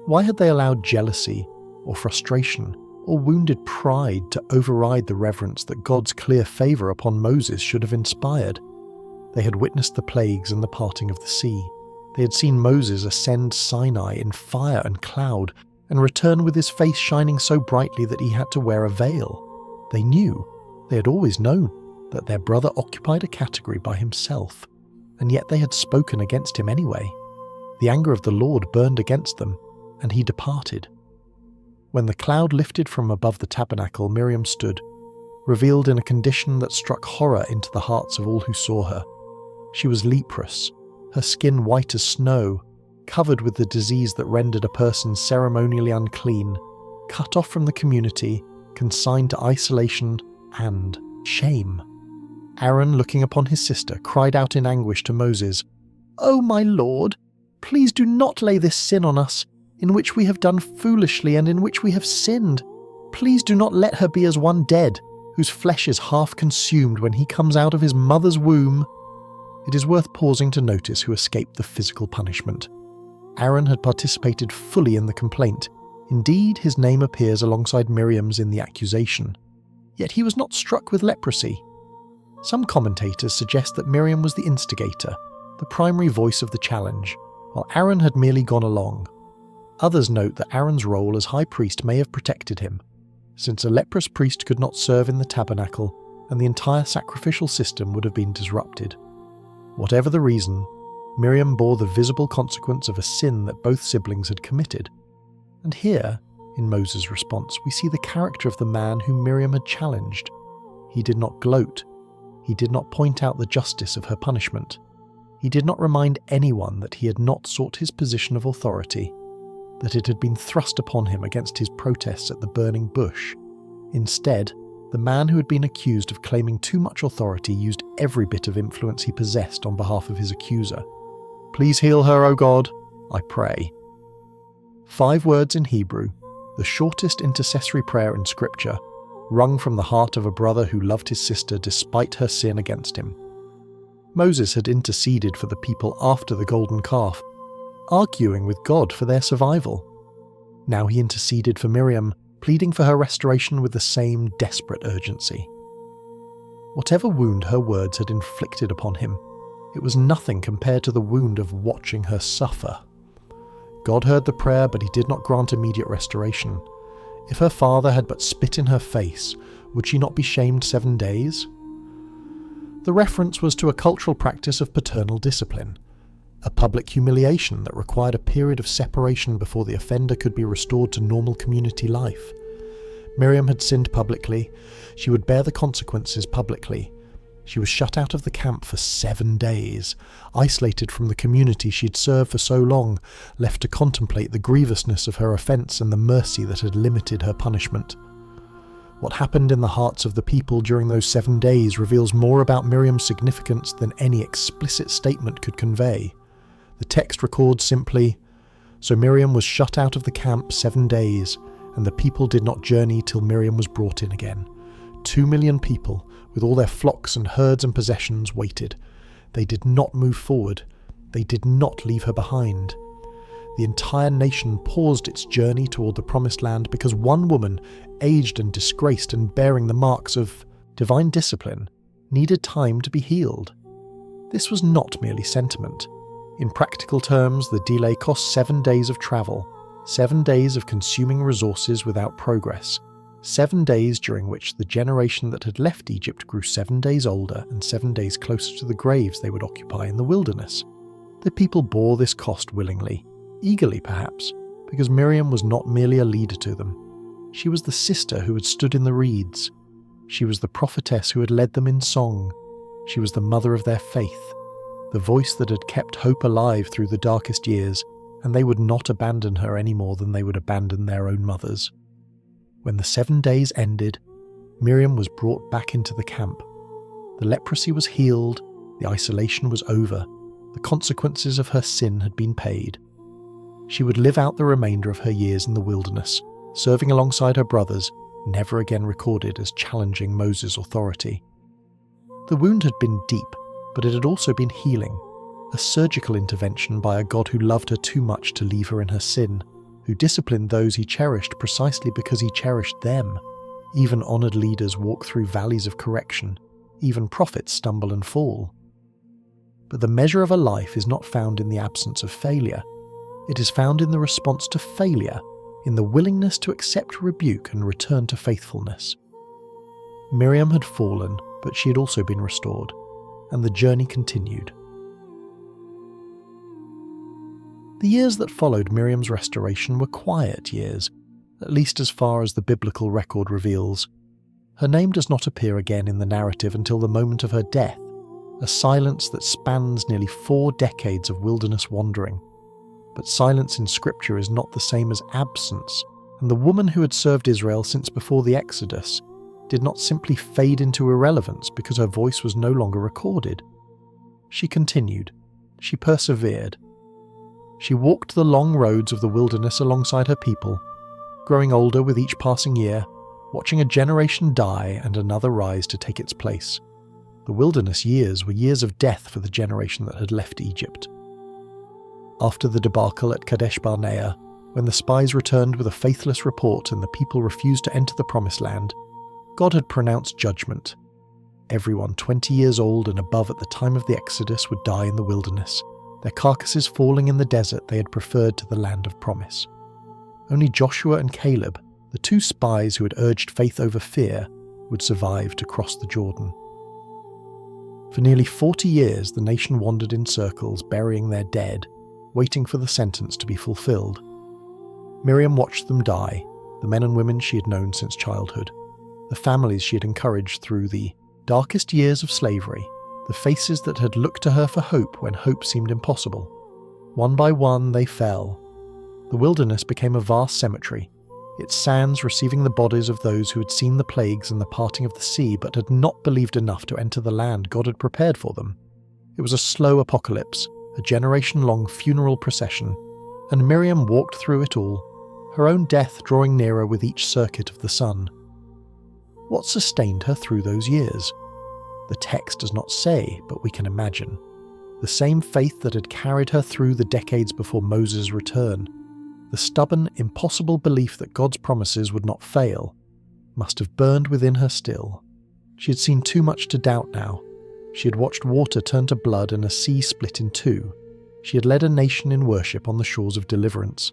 Why had they allowed jealousy, or frustration, or wounded pride to override the reverence that God's clear favour upon Moses should have inspired? They had witnessed the plagues and the parting of the sea. They had seen Moses ascend Sinai in fire and cloud, and return with his face shining so brightly that he had to wear a veil. They had always known, that their brother occupied a category by himself, and yet they had spoken against him anyway. The anger of the Lord burned against them, and he departed. When the cloud lifted from above the tabernacle, Miriam stood, revealed in a condition that struck horror into the hearts of all who saw her. She was leprous, her skin white as snow, covered with the disease that rendered a person ceremonially unclean, cut off from the community, consigned to isolation and shame. Aaron, looking upon his sister, cried out in anguish to Moses, "O my Lord, please do not lay this sin on us, in which we have done foolishly and in which we have sinned. Please do not let her be as one dead, whose flesh is half consumed when he comes out of his mother's womb." It is worth pausing to notice who escaped the physical punishment. Aaron had participated fully in the complaint. Indeed, his name appears alongside Miriam's in the accusation. Yet he was not struck with leprosy. Some commentators suggest that Miriam was the instigator, the primary voice of the challenge, while Aaron had merely gone along. Others note that Aaron's role as high priest may have protected him, since a leprous priest could not serve in the tabernacle, and the entire sacrificial system would have been disrupted. Whatever the reason, Miriam bore the visible consequence of a sin that both siblings had committed. And here, in Moses' response, we see the character of the man whom Miriam had challenged. He did not gloat. He did not point out the justice of her punishment. He did not remind anyone that he had not sought his position of authority, that it had been thrust upon him against his protests at the burning bush. Instead, the man who had been accused of claiming too much authority used every bit of influence he possessed on behalf of his accuser. "Please heal her, O God, I pray." 5 words in Hebrew, the shortest intercessory prayer in Scripture, wrung from the heart of a brother who loved his sister despite her sin against him. Moses had interceded for the people after the golden calf, arguing with God for their survival. Now he interceded for Miriam, pleading for her restoration with the same desperate urgency. Whatever wound her words had inflicted upon him, it was nothing compared to the wound of watching her suffer. God heard the prayer, but he did not grant immediate restoration. If her father had but spit in her face, would she not be shamed 7 days? The reference was to a cultural practice of paternal discipline, a public humiliation that required a period of separation before the offender could be restored to normal community life. Miriam had sinned publicly. She would bear the consequences publicly. She was shut out of the camp for 7 days, isolated from the community she had served for so long, left to contemplate the grievousness of her offence and the mercy that had limited her punishment. What happened in the hearts of the people during those 7 days reveals more about Miriam's significance than any explicit statement could convey. The text records simply, "So Miriam was shut out of the camp 7 days, and the people did not journey till Miriam was brought in again. 2 million people, with all their flocks and herds and possessions, waited. They did not move forward. They did not leave her behind. The entire nation paused its journey toward the promised land because one woman, aged and disgraced and bearing the marks of divine discipline, needed time to be healed." This was not merely sentiment. In practical terms, the delay cost 7 days of travel, 7 days of consuming resources without progress, 7 days during which the generation that had left Egypt grew 7 days older and 7 days closer to the graves they would occupy in the wilderness. The people bore this cost willingly, eagerly perhaps, because Miriam was not merely a leader to them. She was the sister who had stood in the reeds. She was the prophetess who had led them in song. She was the mother of their faith, the voice that had kept hope alive through the darkest years, and they would not abandon her any more than they would abandon their own mothers. When the 7 days ended, Miriam was brought back into the camp. The leprosy was healed, the isolation was over, the consequences of her sin had been paid. She would live out the remainder of her years in the wilderness, serving alongside her brothers, never again recorded as challenging Moses' authority. The wound had been deep, but it had also been healing, a surgical intervention by a God who loved her too much to leave her in her sin, who disciplined those he cherished precisely because he cherished them. Even honoured leaders walk through valleys of correction, even prophets stumble and fall. But the measure of a life is not found in the absence of failure. It is found in the response to failure, in the willingness to accept rebuke and return to faithfulness. Miriam had fallen, but she had also been restored, and the journey continued. The years that followed Miriam's restoration were quiet years, at least as far as the biblical record reveals. Her name does not appear again in the narrative until the moment of her death, a silence that spans nearly 4 decades of wilderness wandering. But silence in Scripture is not the same as absence, and the woman who had served Israel since before the Exodus did not simply fade into irrelevance because her voice was no longer recorded. She continued. She persevered. She walked the long roads of the wilderness alongside her people, growing older with each passing year, watching a generation die and another rise to take its place. The wilderness years were years of death for the generation that had left Egypt. After the debacle at Kadesh Barnea, when the spies returned with a faithless report and the people refused to enter the Promised Land, God had pronounced judgment. Everyone 20 years old and above at the time of the Exodus would die in the wilderness, their carcasses falling in the desert they had preferred to the land of promise. Only Joshua and Caleb, the 2 spies who had urged faith over fear, would survive to cross the Jordan. For nearly 40 years the nation wandered in circles, burying their dead, waiting for the sentence to be fulfilled. Miriam watched them die, the men and women she had known since childhood, the families she had encouraged through the darkest years of slavery, the faces that had looked to her for hope when hope seemed impossible. One by one they fell. The wilderness became a vast cemetery, its sands receiving the bodies of those who had seen the plagues and the parting of the sea but had not believed enough to enter the land God had prepared for them. It was a slow apocalypse, a generation-long funeral procession, and Miriam walked through it all, her own death drawing nearer with each circuit of the sun. What sustained her through those years? The text does not say, but we can imagine. The same faith that had carried her through the decades before Moses' return, the stubborn, impossible belief that God's promises would not fail, must have burned within her still. She had seen too much to doubt now. She had watched water turn to blood and a sea split in 2. She had led a nation in worship on the shores of deliverance.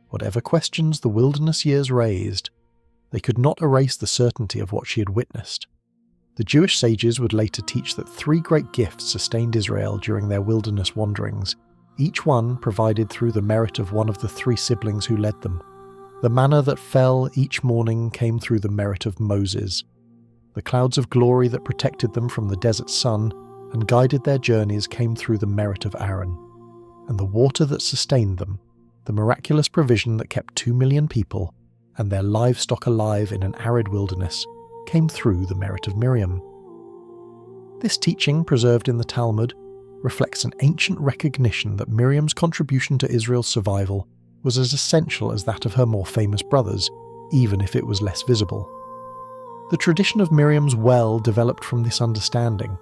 Whatever questions the wilderness years raised, they could not erase the certainty of what she had witnessed. The Jewish sages would later teach that 3 great gifts sustained Israel during their wilderness wanderings, each one provided through the merit of one of the 3 siblings who led them. The manna that fell each morning came through the merit of Moses. The clouds of glory that protected them from the desert sun and guided their journeys came through the merit of Aaron. And the water that sustained them, the miraculous provision that kept 2 million people and their livestock alive in an arid wilderness, came through the merit of Miriam. This teaching, preserved in the Talmud, reflects an ancient recognition that Miriam's contribution to Israel's survival was as essential as that of her more famous brothers, even if it was less visible. The tradition of Miriam's well developed from this understanding.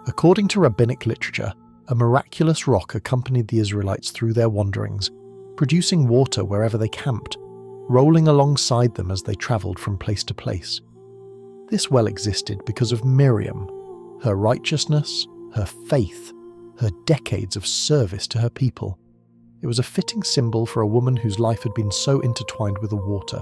According to rabbinic literature, a miraculous rock accompanied the Israelites through their wanderings, producing water wherever they camped, rolling alongside them as they travelled from place to place. This well existed because of Miriam, her righteousness, her faith, her decades of service to her people. It was a fitting symbol for a woman whose life had been so intertwined with the water.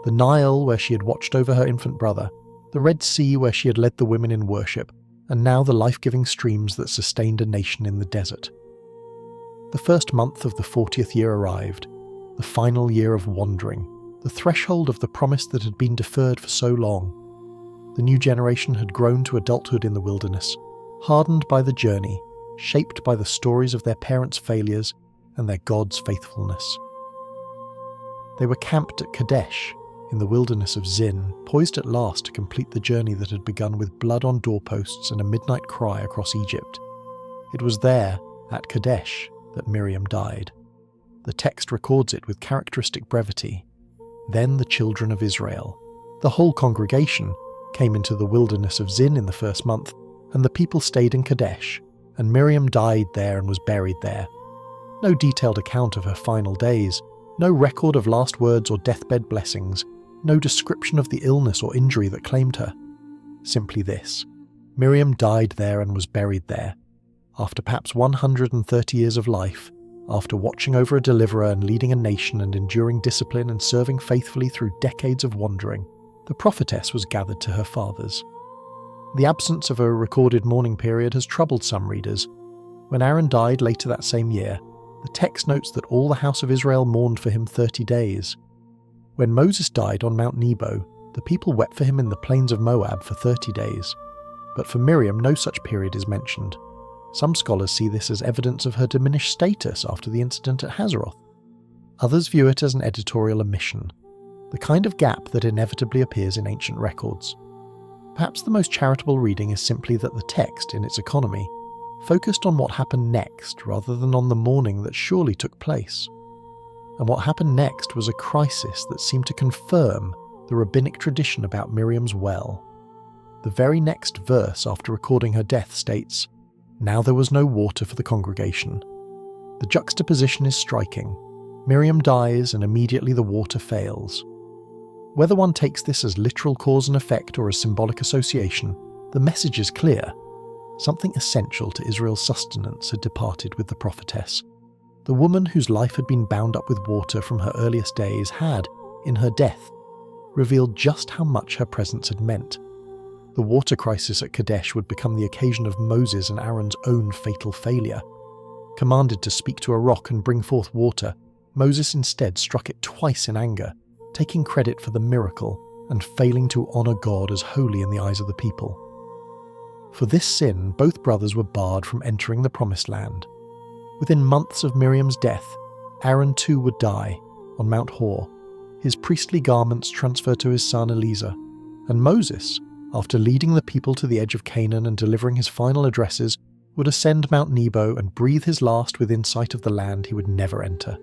The Nile, where she had watched over her infant brother, the Red Sea, where she had led the women in worship, and now the life-giving streams that sustained a nation in the desert. The first month of the 40th year arrived, the final year of wandering, the threshold of the promise that had been deferred for so long. The new generation had grown to adulthood in the wilderness, hardened by the journey, shaped by the stories of their parents' failures and their God's faithfulness. They were camped at Kadesh, in the wilderness of Zin, poised at last to complete the journey that had begun with blood on doorposts and a midnight cry across Egypt. It was there, at Kadesh, that Miriam died. The text records it with characteristic brevity. Then the children of Israel, the whole congregation, came into the wilderness of Zin in the first month, and the people stayed in Kadesh, and Miriam died there and was buried there. No detailed account of her final days, no record of last words or deathbed blessings, no description of the illness or injury that claimed her. Simply this: Miriam died there and was buried there. After perhaps 130 years of life, after watching over a deliverer and leading a nation and enduring discipline and serving faithfully through decades of wandering, the prophetess was gathered to her fathers. The absence of a recorded mourning period has troubled some readers. When Aaron died later that same year, The text notes that all the house of Israel mourned for him 30 days. When Moses died on Mount Nebo, the people wept for him in the plains of Moab for 30 days. But for Miriam, no such period is mentioned. Some scholars see this as evidence of her diminished status after the incident at Hazeroth. Others view it as an editorial omission, the kind of gap that inevitably appears in ancient records. Perhaps the most charitable reading is simply that the text, in its economy, focused on what happened next rather than on the mourning that surely took place. And what happened next was a crisis that seemed to confirm the rabbinic tradition about Miriam's well. The very next verse after recording her death states, "Now there was no water for the congregation." The juxtaposition is striking. Miriam dies and immediately the water fails. Whether one takes this as literal cause and effect or as symbolic association, the message is clear. Something essential to Israel's sustenance had departed with the prophetess. The woman whose life had been bound up with water from her earliest days had, in her death, revealed just how much her presence had meant. The water crisis at Kadesh would become the occasion of Moses and Aaron's own fatal failure. Commanded to speak to a rock and bring forth water, Moses instead struck it twice in anger, taking credit for the miracle and failing to honour God as holy in the eyes of the people. For this sin, both brothers were barred from entering the Promised Land. Within months of Miriam's death, Aaron too would die on Mount Hor, his priestly garments transferred to his son Eleazar, and Moses, after leading the people to the edge of Canaan and delivering his final addresses, would ascend Mount Nebo and breathe his last within sight of the land he would never enter.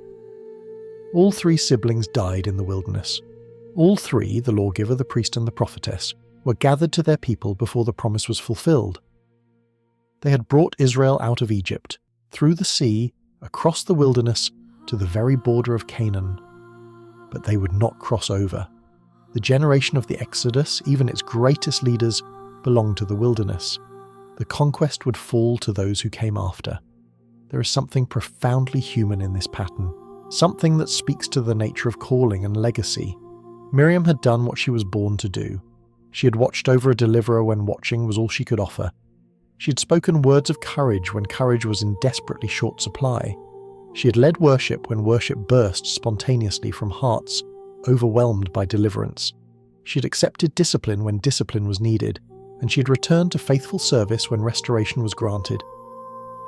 All three siblings died in the wilderness. All three, the lawgiver, the priest and the prophetess, were gathered to their people before the promise was fulfilled. They had brought Israel out of Egypt, through the sea, across the wilderness, to the very border of Canaan. But they would not cross over. The generation of the Exodus, even its greatest leaders, belonged to the wilderness. The conquest would fall to those who came after. There is something profoundly human in this pattern, something that speaks to the nature of calling and legacy. Miriam had done what she was born to do. She had watched over a deliverer when watching was all she could offer. She had spoken words of courage when courage was in desperately short supply. She had led worship when worship burst spontaneously from hearts overwhelmed by deliverance. She had accepted discipline when discipline was needed, and she had returned to faithful service when restoration was granted.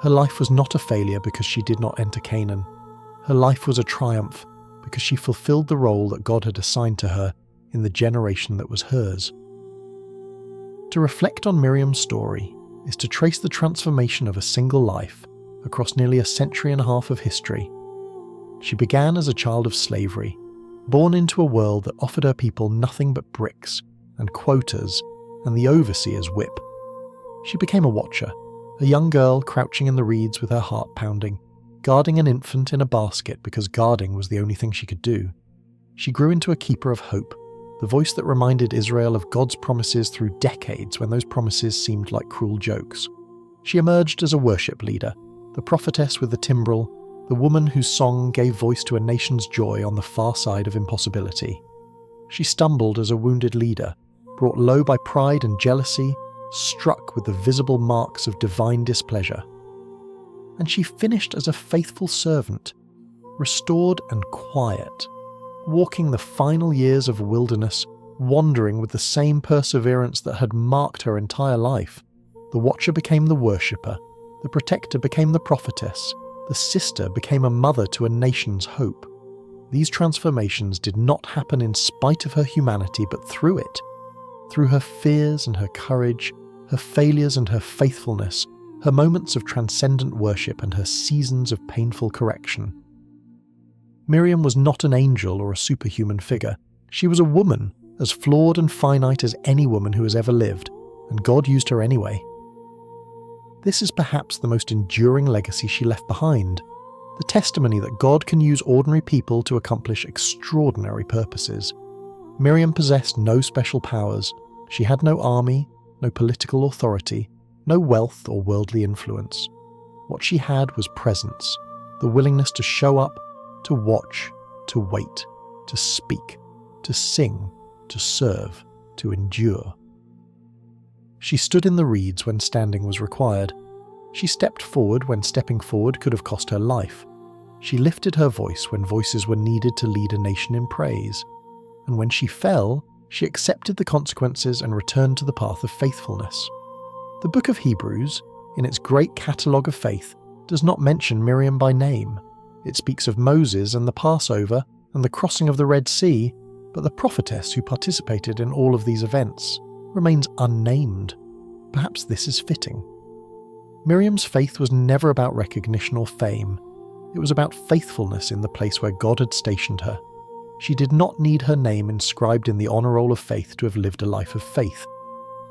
Her life was not a failure because she did not enter Canaan. Her life was a triumph because she fulfilled the role that God had assigned to her in the generation that was hers. To reflect on Miriam's story is to trace the transformation of a single life across nearly a century and a half of history. She began as a child of slavery, born into a world that offered her people nothing but bricks and quotas and the overseer's whip. She became a watcher, a young girl crouching in the reeds with her heart pounding, guarding an infant in a basket because guarding was the only thing she could do. She grew into a keeper of hope, the voice that reminded Israel of God's promises through decades when those promises seemed like cruel jokes. She emerged as a worship leader, the prophetess with the timbrel, the woman whose song gave voice to a nation's joy on the far side of impossibility. She stumbled as a wounded leader, brought low by pride and jealousy, struck with the visible marks of divine displeasure. And she finished as a faithful servant, restored and quiet, walking the final years of wilderness, wandering with the same perseverance that had marked her entire life. The watcher became the worshipper, the protector became the prophetess, the sister became a mother to a nation's hope. These transformations did not happen in spite of her humanity, but through it. Through her fears and her courage, her failures and her faithfulness, her moments of transcendent worship and her seasons of painful correction. Miriam was not an angel or a superhuman figure. She was a woman, as flawed and finite as any woman who has ever lived, and God used her anyway. This is perhaps the most enduring legacy she left behind, the testimony that God can use ordinary people to accomplish extraordinary purposes. Miriam possessed no special powers. She had no army, no political authority, no wealth or worldly influence. What she had was presence, the willingness to show up, to watch, to wait, to speak, to sing, to serve, to endure. She stood in the reeds when standing was required. She stepped forward when stepping forward could have cost her life. She lifted her voice when voices were needed to lead a nation in praise, and when she fell, she accepted the consequences and returned to the path of faithfulness. The book of Hebrews, in its great catalogue of faith, does not mention Miriam by name. It speaks of Moses and the Passover and the crossing of the Red Sea, but the prophetess who participated in all of these events remains unnamed. Perhaps this is fitting. Miriam's faith was never about recognition or fame. It was about faithfulness in the place where God had stationed her. She did not need her name inscribed in the honour roll of faith to have lived a life of faith.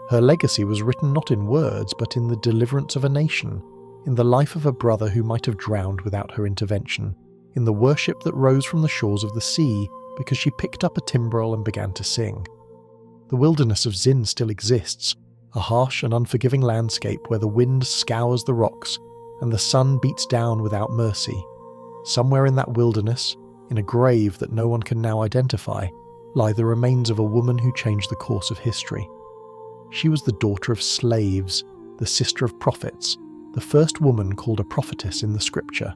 Her legacy was written not in words, but in the deliverance of a nation, in the life of a brother who might have drowned without her intervention, in the worship that rose from the shores of the sea because she picked up a timbrel and began to sing. The wilderness of Zin still exists, a harsh and unforgiving landscape where the wind scours the rocks and the sun beats down without mercy. Somewhere in that wilderness, in a grave that no one can now identify, lie the remains of a woman who changed the course of history. She was the daughter of slaves, the sister of prophets, the first woman called a prophetess in the scripture.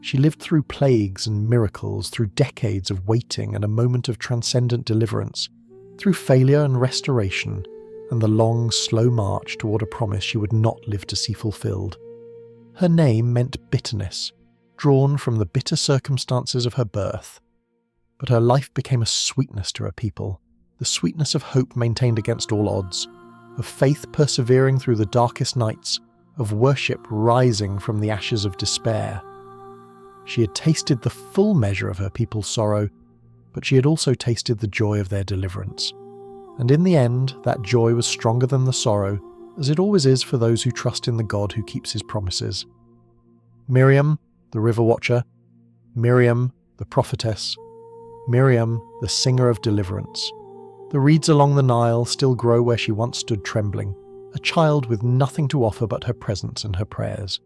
She lived through plagues and miracles, through decades of waiting and a moment of transcendent deliverance, through failure and restoration, and the long, slow march toward a promise she would not live to see fulfilled. Her name meant bitterness, drawn from the bitter circumstances of her birth. But her life became a sweetness to her people, the sweetness of hope maintained against all odds, of faith persevering through the darkest nights, of worship rising from the ashes of despair. She had tasted the full measure of her people's sorrow, but she had also tasted the joy of their deliverance. And in the end, that joy was stronger than the sorrow, as it always is for those who trust in the God who keeps his promises. Miriam, the river watcher, Miriam, the prophetess, Miriam, the singer of deliverance. The reeds along the Nile still grow where she once stood trembling, a child with nothing to offer but her presence and her prayers.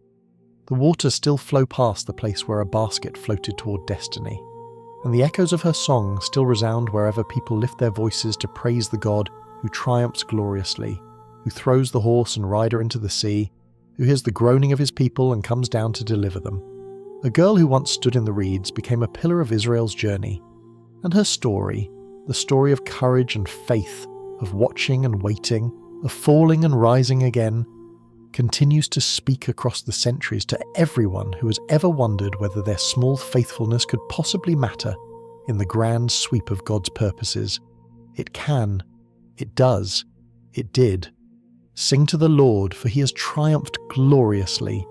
The waters still flow past the place where a basket floated toward destiny, and the echoes of her song still resound wherever people lift their voices to praise the God who triumphs gloriously, who throws the horse and rider into the sea, who hears the groaning of his people and comes down to deliver them. A girl who once stood in the reeds became a pillar of Israel's journey, and her story, the story of courage and faith, of watching and waiting, of falling and rising again, continues to speak across the centuries to everyone who has ever wondered whether their small faithfulness could possibly matter in the grand sweep of God's purposes. It can, it does, it did. Sing to the Lord, for he has triumphed gloriously.